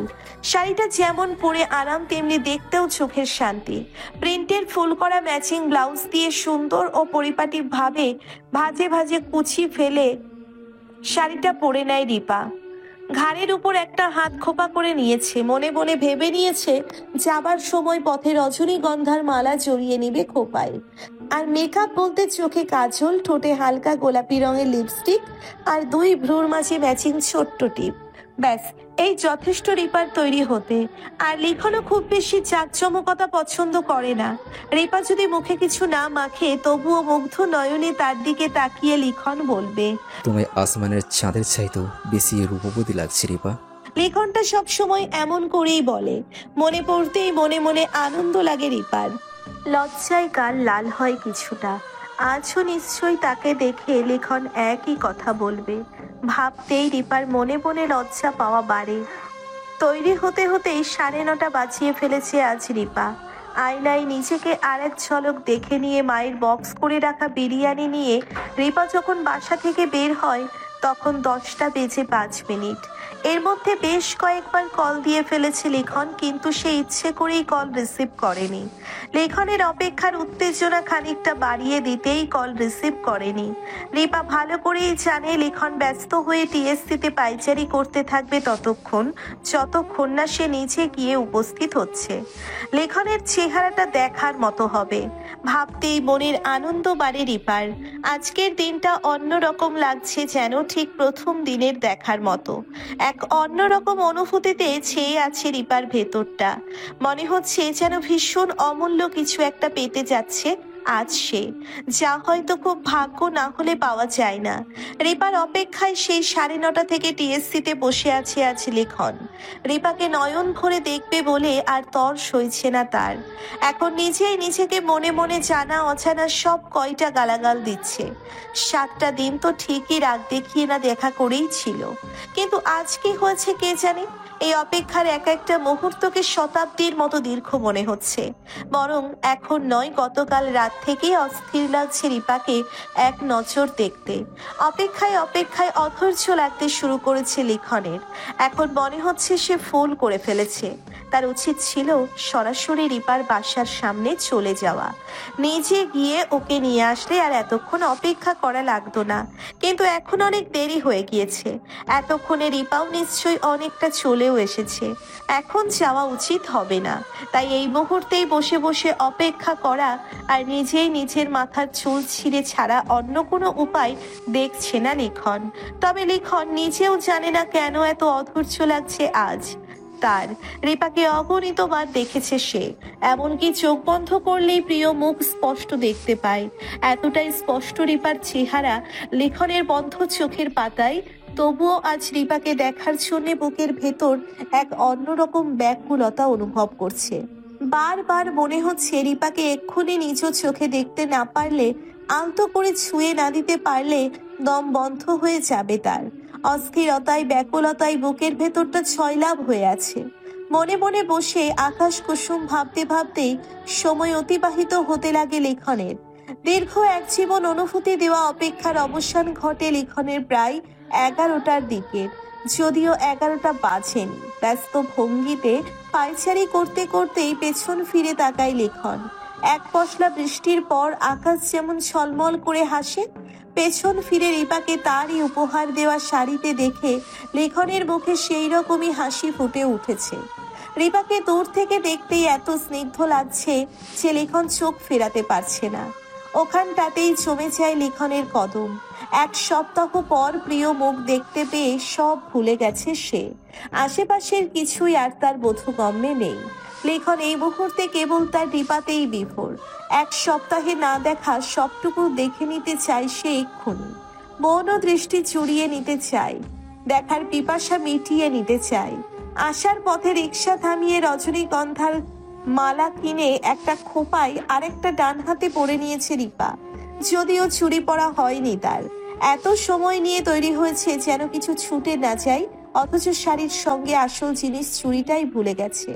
Speaker 1: শাড়িটা যেমন পরে আরাম, তেমনি দেখতেও চোখের শান্তি। প্রিন্টের ফুল করা ম্যাচিং ব্লাউজ দিয়ে সুন্দর ও পরিপাটি ভাবে ভাজে ভাজে কুচি ফেলে শাড়িটা পরে নেয় রিপা। ঘাড়ের উপর একটা হাত খোপা করে নিয়েছে। মনে মনে ভেবে নিয়েছে যাবার সময় পথে রজনীগন্ধার মালা জড়িয়ে নিবে খোপায়। আর মেকআপ বলতে চোখে কাজল, ঠোঁটে হালকা গোলাপি রঙের লিপস্টিক, আর 2 ভ্রুর মাঝে ম্যাচিং ছোট্ট টিপ। ব্যাস, এই যথেষ্ট রিপার তৈরি হতে। আর লিখনও খুব বেশি জাঁকজমকতা পছন্দ করে না। রিপা যদি মুখে কিছু না মাখে, তবুও মুগ্ধ নয়নে তার দিকে তাকিয়ে লিখন বলবে,
Speaker 9: তোমায় আসমানের চাঁদের চাইতেও বেশি রূপবতী লাগছে রিপা।
Speaker 1: লিখনটা সবসময় এমন করেই বলে। মনে পড়তেই মনে মনে আনন্দ লাগে রিপার। লজ্জায় গাল লাল হয় কিছুটা। আজও নিশ্চয়ই তাকে দেখে লিখন একই কথা বলবে। ভাবতেই রিপার মনে মনে লজ্জা পাওয়া বাড়ে। তৈরি হতে হতেই 9:30 বাজিয়ে ফেলেছে আজ রিপা। আয়নায় নিজেকে আর এক ঝলক দেখে নিয়ে মায়ের বক্স করে রাখা বিরিয়ানি নিয়ে রিপা যখন বাসা থেকে বের হয় তখন 10টা বেজে 5 মিনিট। এর মধ্যে বেশ কয়েকবার কল দিয়ে ফেলেছে লিখন, কিন্তু সে ইচ্ছে করেই কল রিসিভ করেনি। লিখনের অপেক্ষার উত্তেজনা খানিকটা বাড়িয়ে দিতেই কল রিসিভ করেনি। রিপা ভালো করেই জানে লিখন ব্যস্ত হয়ে টিএসসিতে পাইচারি করতে থাকবে যতক্ষণ না সে নিচে গিয়ে উপস্থিত হচ্ছে। লিখনের চেহারাটা দেখার মতো হবে, ভাবতেই মনের আনন্দ বাড়ে রিপার। আজকের দিনটা অন্যরকম লাগছে, যেন ঠিক প্রথম দিনের দেখার মতো। এক অন্যরকম অনুভূতিতে ছেয়ে আছে রিপার ভেতরটা। মনে হচ্ছে যেন ভীষণ অমূল্য কিছু একটা পেতে যাচ্ছে আজ সে, যা হয়তো খুব ভাগ্য না হলে পাওয়া যায় না। রিপার অপেক্ষায় সেই 9:30 থেকে টিএসসিতে বসে আছে আজ লিখন। রিপাকে নয়ন ভরে দেখবে বলে আর তর সইছে না তার। এখন নিজেই নিজেকে মনে মনে জানা অজানা সব কয়টা গালাগাল দিচ্ছে। 7টা দিন তো ঠিকই রাগ দেখিয়ে না দেখা করেই ছিল, কিন্তু আজ কি হয়েছে কে জানে। এই অপেক্ষার এক একটা মুহূর্তকে শতাব্দীর মতো দীর্ঘ মনে হচ্ছে। বরং এখন নয়, গতকাল রাত থেকেই অস্থির লাগছে রিপাকে এক নজর দেখতে। অপেক্ষায় অপেক্ষায় অধৈর্য লাগতে শুরু করেছে লিখনের। এখন মনে হচ্ছে সে ভুল করে ফেলেছে। তার উচিত ছিল সরাসরি রিপার বাসার সামনে চলে যাওয়া। নিজে গিয়ে ওকে নিয়ে আসলে আর এতক্ষণ অপেক্ষা করা লাগতো না, কিন্তু এখন অনেক দেরি হয়ে গিয়েছে। এতক্ষণে রিপাও নিশ্চয়ই অনেকটা চলেও এসেছে। এখন যাওয়া উচিত হবে না। তাই এই মুহূর্তেই বসে বসে অপেক্ষা করা আর নিজেই নিজের মাথার চুল ছিঁড়ে ছাড়া অন্য কোনো উপায় দেখছে না লিখন। তবে লিখন নিজেও জানে না কেন এত অধৈর্য লাগছে আজ তার। রিপাকে অগণিতবার দেখেছে সে, এমনকি চোখ বন্ধ করলেই প্রিয় মুখ স্পষ্ট দেখতে পায়। এতটাই স্পষ্ট রিপার চেহারা লিখনের বন্ধ চোখের পাতায়। তবুও আজ রিপাকে দেখার জন্য বুকের ভেতর এক অন্যরকম ব্যাকুলতা অনুভব করছে। বারবার মনে হচ্ছে রিপাকে এক্ষুনি নিজ চোখে দেখতে না পারলে, আলতো করে ছুঁয়ে না দিতে পারলে দম বন্ধ হয়ে যাবে তার। অস্থিরতায় ব্যাকুলতায় বুকের ভেতরটা ছয়লাভ হয়ে আছে। মনে মনে বসে আকাশ কুসুম ভাবতে ভাবতেই সময় অতিবাহিত হতে লাগে লিখনের। দীর্ঘ এক জীবন অনুভূতি দেওয়া অপেক্ষার অবসান ঘটে লিখনের প্রায় 11টার দিকে, যদিও 11টা বাজেনি। ব্যস্ত ভঙ্গিতে পায়চারি করতে করতেই পেছন ফিরে তাকায় লিখন। এক পশলা বৃষ্টির পর আকাশ যেমন ঝলমল করে হাসে, পেছন ফিরে রিপাকে তারই উপহার দেওয়া শাড়িতে দেখে লিখনের মুখে সেই রকমই হাসি ফুটে উঠেছে। রিপাকে দূর থেকে দেখতেই এত স্নিগ্ধ লাগছে যে লিখন চোখ ফেরাতে পারছে না। ওখানটাতেই জমে যায় লিখনের কদম। 1 সপ্তাহ পর প্রিয় মুখ দেখতে পেয়ে সব ভুলে গেছে সে। আশেপাশের কিছুই আর তার বোধগম্যে নেই। লিখন এই মুহূর্তে কেবল তার রিপাতেই বিভোর। 1 সপ্তাহে না দেখা সবটুকু দেখে নিতে চায় সে এক্ষুনি। মন ও দৃষ্টি চুরিয়ে নিতে চায়, দেখার পিপাসা মিটিয়ে নিতে চায়। আসার পথে রিক্সা থামিয়ে রজনীগন্ধার মালা কিনে একটা খোপায় আরেকটা ডান হাতে পরে নিয়েছে রিপা। যদিও চুরি পরা হয়নি তার। এত সময় নিয়ে তৈরি হয়েছে যেন কিছু ছুটে না যায়, অথচ শাড়ির সঙ্গে আসল জিনিস চুরিটাই ভুলে গেছে।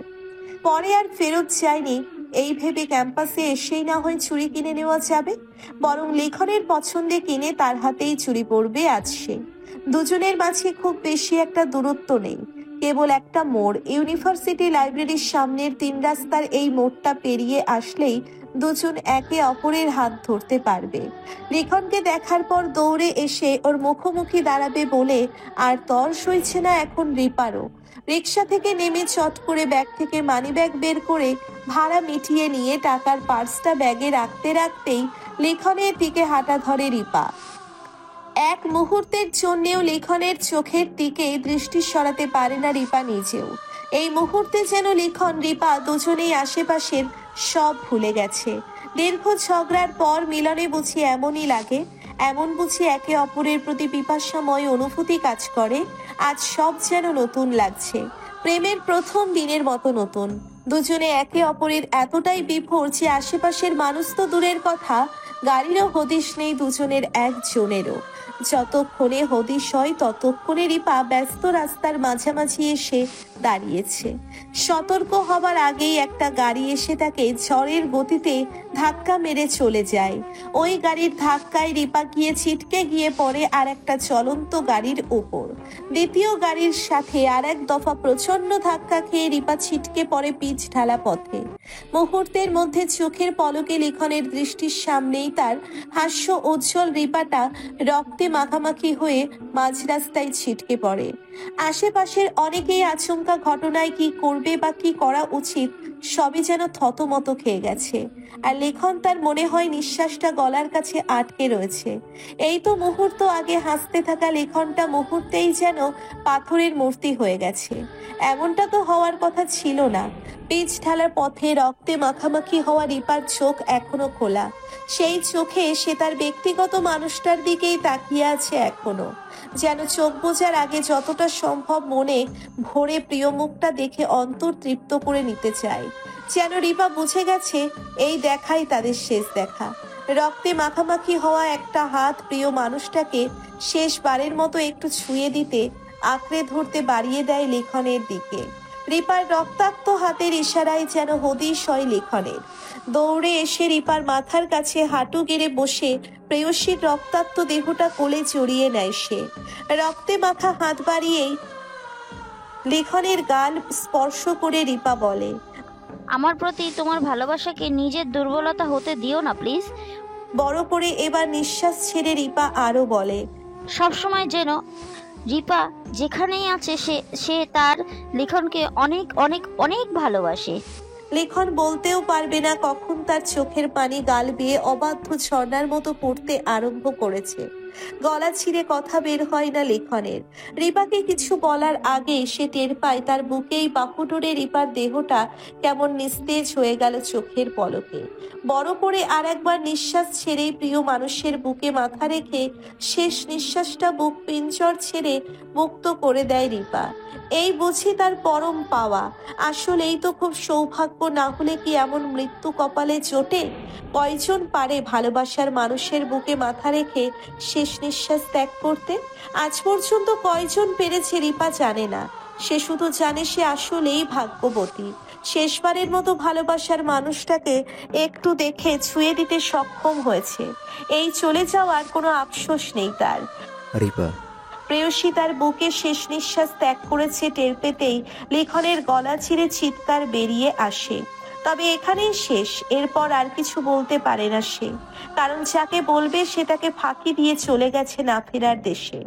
Speaker 1: পরে আর ফেরত যায়নি এই ভেবে ক্যাম্পাসে এসেই না হয় চুরি কিনে নেওয়া যাবে। বরং লিখনের পছন্দে কিনে তার হাতেই চুরি পরবে আজ সে। দুজনের মাঝে খুব বেশি একটা দূরত্ব নেই, কেবল একটা মোড়। ইউনিভার্সিটি লাইব্রেরির সামনের 3 রাস্তার এই মোড়টা পেরিয়ে আসলেই দুজন একে অপরের হাত ধরতে পারবে। লিখনকে দেখার পর দৌড়ে এসে ওর মুখোমুখি দাঁড়াবে বলে আর তর সইছে না এখন রিপারও। রিক্সা থেকে নেমে চট করে ব্যাগ থেকে মানিব্যাগ বের করে ভাড়া মিটিয়ে নিয়ে টাকার পার্সটা ব্যাগে রাখতে রাখতেই লিখনের দিকে হাঁটা ধরে রিপা। এক মুহূর্তের জন্যেও লিখনের চোখের দিকে দৃষ্টি সরাতে পারে না রিপা নিজেও। এই মুহূর্তে যেন লিখন রিপা দুজনেই আশেপাশের সব ভুলে গেছে। দীর্ঘ ঝগড়ার পর মিলনে বুঝি এমনই লাগে, এমন বুঝি একে অপরের প্রতি পিপাসাময় অনুভূতি কাজ করে। আজ সব যেন নতুন লাগছে, প্রেমের প্রথম দিনের মতো নতুন। দুজনে একে অপরের এতটাই বিভোর যে আশেপাশের মানুষ তো দূরের কথা, গাড়িরও হদিশ নেই দুজনের একজনেরও। যতক্ষণে হদিশ হয় ততক্ষণে রিপা ব্যস্ত রাস্তার মাঝামাঝি এসে দাঁড়িয়েছে। সতর্ক হবার আগেই একটা গাড়ি এসে তাকে ঝড়ের গতিতে ধাক্কা মেরে চলে যায়। ওই গাড়ির ধাক্কায় রিপা গিয়ে ছিটকে গিয়ে পড়ে আর একটা চলন্ত গাড়ির উপর। দ্বিতীয় গাড়ির সাথে আর এক দফা প্রচন্ড ধাক্কা খেয়ে রিপা ছিটকে পড়ে পিচ ঢালা পথে। মুহূর্তের মধ্যে চোখের পলকে লিখনের দৃষ্টির সামনেই তার হাস্য উজ্জ্বল রিপাটা রক্তে মাখামাখি হয়ে মাঝ রাস্তায় ছিটকে পড়ে। আশেপাশের অনেকেই আচমকা ঘটনায় কি করবে বা কি করা উচিত সবই যেন থতমত খেয়ে গেছে। আর লেখন তার মনে হয় নিঃশ্বাসটা গলার কাছে আটকে রয়েছে। এই তো মুহূর্ত আগে হাসতে থাকা লেখনটা মুহূর্তেই যেন পাথরের মূর্তি হয়ে গেছে। এমনটা তো হওয়ার কথা ছিল না। পিচ ঢালার পথে রক্তে মাখামাখি হওয়া রিপার চোখ এখনো খোলা। সেই চোখে সে তার ব্যক্তিগত মানুষটার দিকেই তাকিয়ে আছে এখনো, যেন চোখ বোঝার আগে যতটা সম্ভব মনে ভরে প্রিয় মুখটা দেখে অন্তর তৃপ্ত করে নিতে চায়। যেন রিপা বুঝে গেছে এই দেখাই তাদের শেষ দেখা। রক্তে মাখামাখি হওয়া একটা হাত প্রিয় মানুষটাকে শেষবারের মতো একটু ছুঁয়ে দিতে আঁকড়ে ধরতে বাড়িয়ে দেয় লেখনের দিকে। রিপার রক্তাক্ত হাতের ইশারায় যেন হদিশ হয় লেখনের। দৌড়ে এসে রিপার মাথার কাছে হাঁটু গেড়ে বসে প্রেয়সীর রক্তাক্ত দেহটা কোলে জড়িয়ে নেয় সে। রক্তে মাখা হাত বাড়িয়েই লেখনের গাল স্পর্শ করে রিপা বলে,
Speaker 10: আমার প্রতি তোমার ভালোবাসাকে নিজের দুর্বলতা হতে দিও না প্লিজ।
Speaker 1: বড় করে এবার নিঃশ্বাস ছেড়ে রিপা আরো বলে,
Speaker 10: সবসময় যেন রিপা যেখানেই আছে সে তার লিখনকে অনেক অনেক অনেক ভালোবাসে।
Speaker 1: লেখন বলতেও পারবে না কখন তার চোখের পানি গাল বেয়ে অবাধ্য ঝর্ণার মতো পড়তে আরম্ভ করেছে। গলা ছিঁড়ে কথা বের হয় না লেখনের। রিপাকে কিছু বলার আগে সে টের পায় তার বুকেই বাহুডোরে রিপার দেহটা কেমন নিস্তেজ হয়ে গেল চোখের পলকে। বড় করে আর একবার নিঃশ্বাস ছেড়েই প্রিয় মানুষের বুকে মাথা রেখে শেষ নিঃশ্বাসটা বুক পিঞ্জর ছেড়ে মুক্ত করে দেয় রিপা। এই বুঝি তার পরম পাওয়া। আসলেই তো খুব সৌভাগ্য, না হলে কি এমন মৃত্যু কপালে জোটে? কয়জন পারে ভালোবাসার মানুষের বুকে মাথা রেখে শেষ নিঃশ্বাস ত্যাগ করতে? আজ পর্যন্ত কয়জন পেরেছে রিপা জানে না। সে শুধু জানে সে আসলেই ভাগ্যবতী। শেষবারের মতো ভালোবাসার মানুষটাকে একটু দেখে ছুঁয়ে দিতে সক্ষম হয়েছে। এই চলে যাওয়ার কোনো আফসোস নেই তার।
Speaker 9: রিপা,
Speaker 1: প্রেয়সী তার বুকে শেষ নিঃশ্বাস ত্যাগ করেছে টের পেতেই লেখনের গলা ছিঁড়ে চিৎকার বেরিয়ে আসে। তবে এখানেই শেষ। এরপর আর কিছু বলতে পারে না সে, কারণ যাকে বলবে সে তাকে ফাঁকি দিয়ে চলে গেছে না ফেরার দেশে।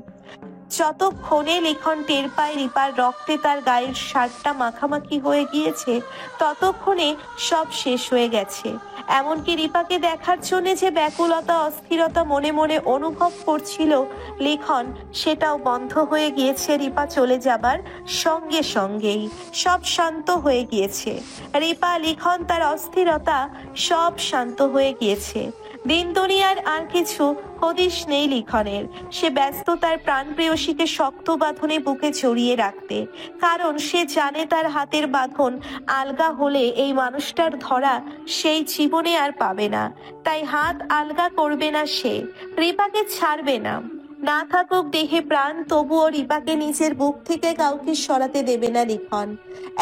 Speaker 1: যতক্ষণে লেখন টের পায় রিপার রক্তে তার গায়ের শার্টটা মাখামাখি হয়ে গিয়েছে, ততক্ষণে সব শেষ হয়ে গেছে। এমনকি রিপাকে দেখার জন্য যে ব্যাকুলতা অস্থিরতা মনে মনে অনুভব করছিল লেখন, সেটাও বন্ধ হয়ে গিয়েছে রিপা চলে যাবার সঙ্গে সঙ্গেই। সব শান্ত হয়ে গিয়েছে। রিপা, লেখন, তার অস্থিরতা সব শান্ত হয়ে গিয়েছে। দিন দুনিয়ার আর কিছু হদিশ নেই লিখনের। সে ব্যস্ত তার প্রাণ প্রেয়সীকে শক্ত বাঁধনে বুকে জড়িয়ে রাখতে, কারণ সে জানে তার হাতের বাঁধন আলগা হলে এই মানুষটার ধরা সেই জীবনে আর পাবে না। তাই হাত আলগা করবে না সে, রিপাকে ছাড়বে না। না থাকুক দেহে প্রাণ, তবুও রিপাকে নিজের বুক থেকে কাউকে সরাতে দেবে না লিখন।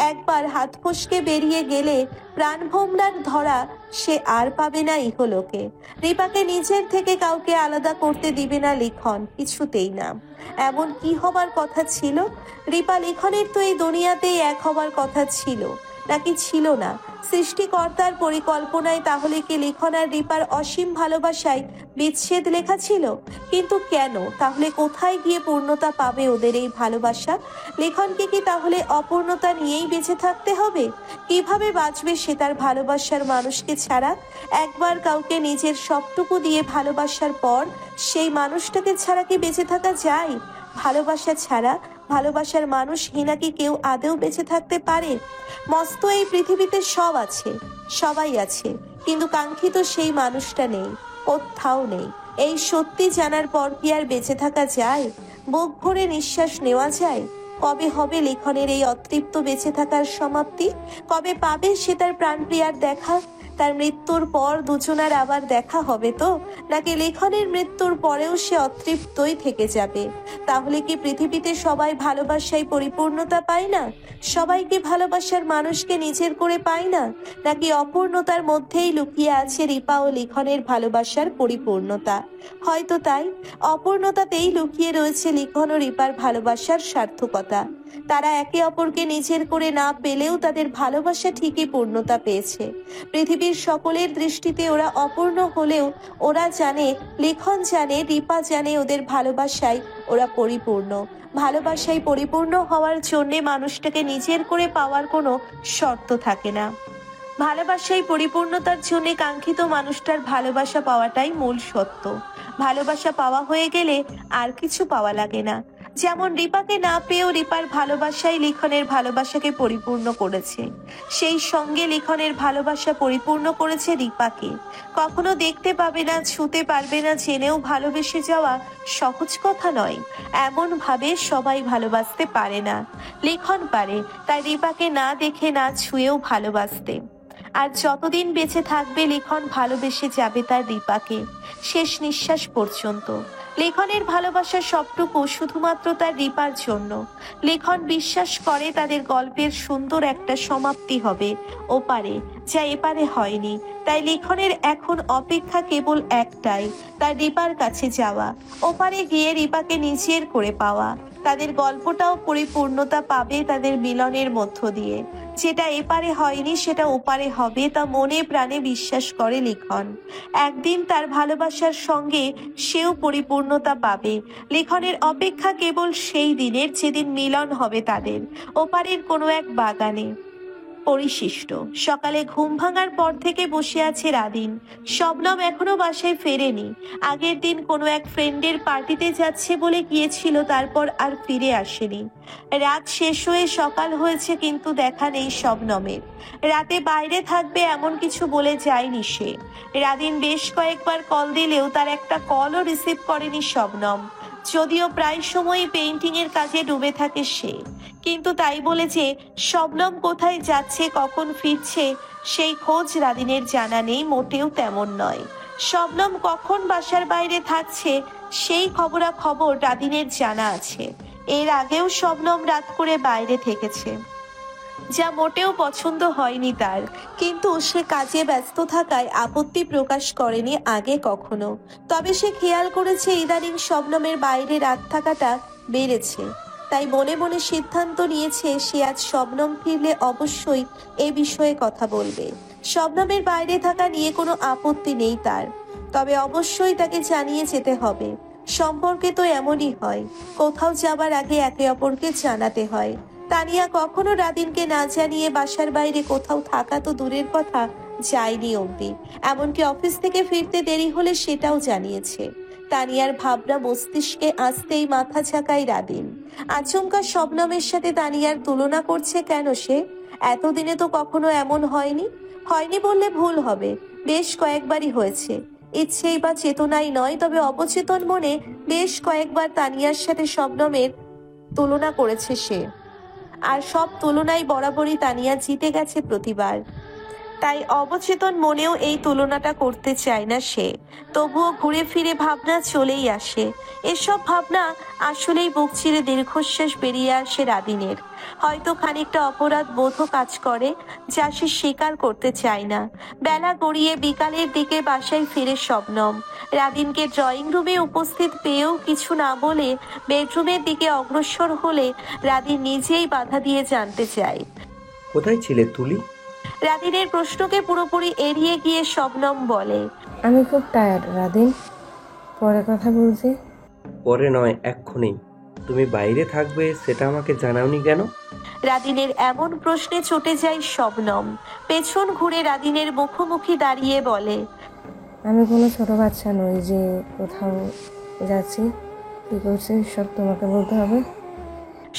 Speaker 1: একবার হাত ফসকে বেরিয়ে গেলে প্রাণ ভোমরার ধরা সে আর পাবে না ইহলোকে। রিপাকে নিজের থেকে কাউকে আলাদা করতে দিবে না লিখন, কিছুতেই না। এমন কি হবার কথা ছিল? রিপা লিখনের তো এই দুনিয়াতেই এক হবার কথা ছিল, নাকি ছিল না? সৃষ্টিকর্তার পরিকল্পনায় তাহলে কি লিখন আর রিপার অসীম ভালোবাসায় বিচ্ছেদ লেখা ছিল? কিন্তু কেন? তাহলে কোথায় গিয়ে পূর্ণতা পাবে ওদের এই ভালোবাসা? লিখনকে কি তাহলে অপূর্ণতা নিয়েই বেঁচে থাকতে হবে? কিভাবে বাঁচবে সে তার ভালোবাসার মানুষকে ছাড়া? একবার কাউকে নিজের সবটুকু দিয়ে ভালোবাসার পর সেই মানুষটাকে ছাড়া কি বেঁচে থাকা যায়? ভালোবাসা ছাড়া, ভালোবাসার মানুষ হিনা কি কেউ আদেও বেঁচে থাকতে পারে? মস্ত এই পৃথিবীতে সব আছে, সবাই আছে, কিন্তু কাঙ্ক্ষিত সেই মানুষটা নেই, কোথাও নেই। এই সত্যি জানার পর কি আর বেঁচে থাকা যায়? বুক ভরে নিঃশ্বাস নেওয়া যায়? কবে হবে লেখনের এই অতৃপ্ত বেঁচে থাকার সমাপ্তি? কবে পাবে সে তার প্রাণপ্রিয়ার দেখা? তার মৃত্যুর পর দুজনার আবার দেখা হবে তো, নাকি লিখনের মৃত্যুর পরেও সে অতৃপ্তই থেকে যাবে? তাহলে কি পৃথিবীতে সবাই ভালোবাসায় পরিপূর্ণতা পায় না? সবাই কি ভালোবাসার মানুষকে নিজের করে পায় না? নাকি অপূর্ণতার মধ্যেই লুকিয়ে আছে রিপা ও লিখনের ভালোবাসার পরিপূর্ণতা? হয়তো তাই, অপূর্ণতাতেই লুকিয়ে রয়েছে লিখন ও রিপার ভালোবাসার সার্থকতা। তারা একে অপরকে নিজের করে না পেলেও তাদের ভালোবাসা ঠিকই পূর্ণতা পেয়েছে। পৃথিবীর সকলের দৃষ্টিতে ওরা অপূর্ণ হলেও ওরা জানে, লিখন জানে, রিপা জানে ওদের ভালোবাসায় ওরা পরিপূর্ণ। ভালোবাসায় পরিপূর্ণ হওয়ার জন্যে মানুষটাকে নিজের করে পাওয়ার কোনো শর্ত থাকে না। ভালোবাসায় পরিপূর্ণতার জন্য কাঙ্ক্ষিত মানুষটার ভালোবাসা পাওয়াটাই মূল সত্য। ভালোবাসা পাওয়া হয়ে গেলে আর কিছু পাওয়া লাগে না। যেমন রিপাকে না পেয়েও রিপার ভালোবাসাই লিখনের ভালোবাসাকে পরিপূর্ণ করেছে, সেই সঙ্গে লিখনের ভালোবাসা পরিপূর্ণ করেছে রিপাকে। কখনো দেখতে পাবে না, ছুঁতে পারবে না, জেনেও ভালোবেসে যাওয়া সহজ কথা নয়। এমন ভাবে সবাই ভালোবাসতে পারে না। লিখন পারে, তাই রিপাকে না দেখে না ছুঁয়েও ভালোবাসতে। আর যতদিন বেঁচে থাকবে লিখন ভালোবেসে যাবে তার রিপাকে, শেষ নিঃশ্বাস পর্যন্ত। লিখনের ভালোবাসা সবটুকু শুধুমাত্র তার রিপার জন্য। লিখন বিশ্বাস করে তাদের গল্পের সুন্দর একটা সমাপ্তি হবে ওপারে, যা এপারে হয়নি। তাই লিখনের এখন অপেক্ষা কেবল একটাই, তার রিপার কাছে যাওয়া, ওপারে গিয়ে রিপাকে নিজের করে পাওয়া। তাদের গল্পটাও পরিপূর্ণতা পাবে তাদের মিলনের মধ্য দিয়ে। যেটা এপারে হয়নি সেটা ওপারে হবে, তা মনে প্রাণে বিশ্বাস করে লিখন। একদিন তার ভালোবাসার সঙ্গে সেও পরিপূর্ণতা পাবে। লিখনের অপেক্ষা কেবল সেই দিনের যেদিন মিলন হবে তাদের ওপারের কোনো এক বাগানে। পরিশিষ্ট সকালে ঘুম ভাঙার পর থেকে বসে আছে রাদিন। শবনম এখনো বাসায় ফেরেনি। আগের দিন কোনো এক ফ্রেন্ডের পার্টিতে যাচ্ছে বলে গিয়েছিল, তারপর আর ফিরে আসেনি। রাত শেষ হয়ে সকাল হয়েছে কিন্তু দেখা নেই শবনমের। রাতে বাইরে থাকবে এমন কিছু বলে যায়নি সে। রাদিন বেশ কয়েকবার কল দিলেও তার একটা কলও রিসিভ করেনি শবনম, যদিও প্রায় সময়ই পেইন্টিং এর কাজে ডুবে থাকে সে। কিন্তু তাই বলে যে শবনম কোথায় যাচ্ছে, কখন ফিরছে, সেই খোঁজ রাদিনের জানা নেই, মোটেও তেমন নয়। শবনম কখন বাসার বাইরে থাকছে সেই খবরাখবর রাদিনের জানা আছে। এর আগেও শবনম রাত করে বাইরে থেকেছে, যা মোটেও পছন্দ হয়নি তার। কিন্তু সে কাজে ব্যস্ত থাকায় আপত্তি প্রকাশ করেনি আগে কখনো। তবে সে খেয়াল করেছে ইদানিং শবনমের বাইরে রাত থাকাটা বেড়েছে। তাই মনে মনে সিদ্ধান্ত নিয়েছে সে আজ শবনম ফিরলে অবশ্যই এ বিষয়ে কথা বলবে। শবনমের বাইরে থাকা নিয়ে কোনো আপত্তি নেই তার, তবে অবশ্যই তাকে জানিয়ে যেতে হবে। সম্পর্কে তো এমনই হয়, কোথাও যাবার আগে একে অপরকে জানাতে হয়। তানিয়া কখনো রাদিনকে না জানিয়ে বাসার বাইরে কোথাও থাকা তো দূরের কথা, যায়নি অবধি। এমনকি অফিস থেকে ফিরতে দেরি হলে সেটাও জানিয়েছে। তানিয়ার ভাবনা মস্তিষ্কে আসতেই মাথা ঝাঁকায় রাদিন। আচমকা শবনমের সাথে তানিয়ার তুলনা করছে কেন সে? এতদিনে তো কখনো এমন হয়নি। হয়নি বললে ভুল হবে, বেশ কয়েকবারই হয়েছে। ইচ্ছেই বা চেতনাই নয়, তবে অবচেতন মনে বেশ কয়েকবার তানিয়ার সাথে শবনমের তুলনা করেছে সে। আর সব তুলনায় বরাবরই তানিয়া জিতে গেছে প্রতিবার। তাই অবচেতন মনেও এই তুলনাটা করতে চায় না সে। তবুও ঘুরে ফিরে ভাবনা চলেই আসে। এসব ভাবনা আসলেই বুক চিরে দীর্ঘশ্বাস বেরিয়ে আসে রাদিনের। হয়তো খানিকটা অপরাধ বোধও কাজ করে, যা সে স্বীকার করতে চায় না। বেলা গড়িয়ে বিকালের দিকে বাসায় ফিরে শবনম। রাদিনকে ড্রয়িং রুমে উপস্থিত পেয়েও কিছু না বলে বেডরুমের দিকে অগ্রসর হলে রাদিন নিজেই বাধা দিয়ে জানতে চায়,
Speaker 11: কোথায় ছিলে তুলি?
Speaker 1: রাদিনের প্রশ্নকে পুরোপুরি এড়িয়ে গিয়ে শবনম বলে,
Speaker 12: আমি খুব টায়ার্ড রাদিন, পরে কথা বলছি।
Speaker 11: পরে নয়, এক্ষুনি। তুমি বাইরে থাকবে সেটা আমাকে জানাওনি কেন?
Speaker 1: রাদিনের এমন প্রশ্নে চটে যায় শবনম। পেছন ঘুরে রাদিনের মুখোমুখি দাঁড়িয়ে বলে,
Speaker 12: আমি কোনো ছোট বাচ্চা নই যে কোথাও যাচ্ছি, কি করছি সব তোমাকে বলতে হবে।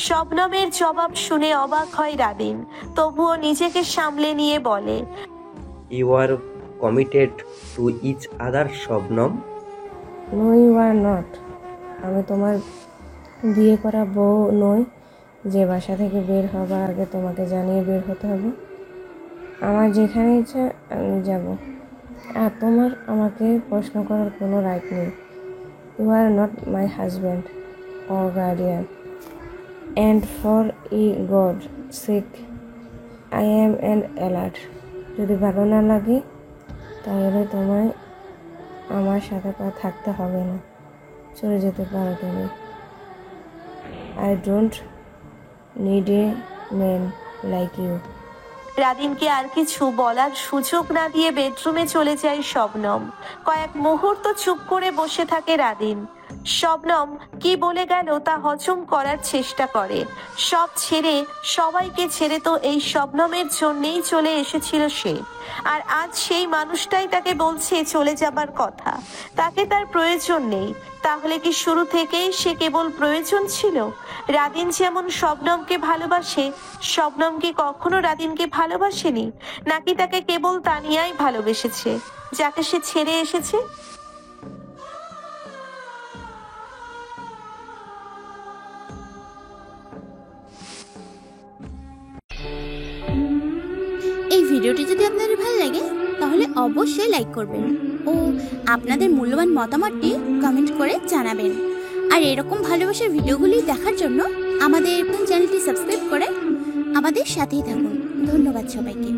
Speaker 1: শবনমের জবাব শুনে অবাক হয় রাদিন, তবুও নিজেকে সামলে নিয়ে বলে,
Speaker 11: you are committed to each other Shabnam?
Speaker 12: No you are not. আমি তোমার বিয়ে করা বউ নই যে বাসা থেকে বের হবার আগে তোমাকে জানিয়ে বের হতে হবে। আমার যেখানে ইচ্ছা আমি যাব, আর তোমার আমাকে প্রশ্ন করার কোনো রাইট নেই। You are not my husband or guardian, and for a God sake I am an alert. যদি ভালো না লাগে তাহলে তোমায় আমার সাথে থাকতে হবে না, চলে যেতে পারো তুমি। I don't need a man like you.
Speaker 1: রাদিনকে আর কিছু বলার সুযোগ না দিয়ে বেডরুমে চলে যায় শবনম। কয়েক মুহূর্ত চুপ করে বসে থাকে রাদিন। শবনম কি বলে গেল তা হজম করার চেষ্টা করে। সব ছেড়ে, সবাইকে ছেড়ে তো এই শবনমের জন্যেই চলে এসেছিল সে, আর আজ সেই মানুষটাই তাকে বলছে চলে যাবার কথা। তাকে তার প্রয়োজন নেই, তাহলে কি শুরু থেকেই সে কেবল প্রয়োজন ছিল? রাদিন যেমন শবনমকে ভালোবাসে, শবনম কি কখনো রাদিনকে ভালোবাসেনি? নাকি তাকে কেবল তানিয়াই ভালোবেসেছে, যাকে সে ছেড়ে এসেছে?
Speaker 13: এই ভিডিওটি যদি আপনাদের ভালো লাগে তাহলে অবশ্যই লাইক করবেন ও আপনাদের মূল্যবান মতামতটি কমেন্ট করে জানাবেন। আর এরকম ভালোবাসার ভিডিওগুলি দেখার জন্য আমাদের চ্যানেলটি সাবস্ক্রাইব করে আমাদের সাথেই থাকুন। ধন্যবাদ সবাইকে।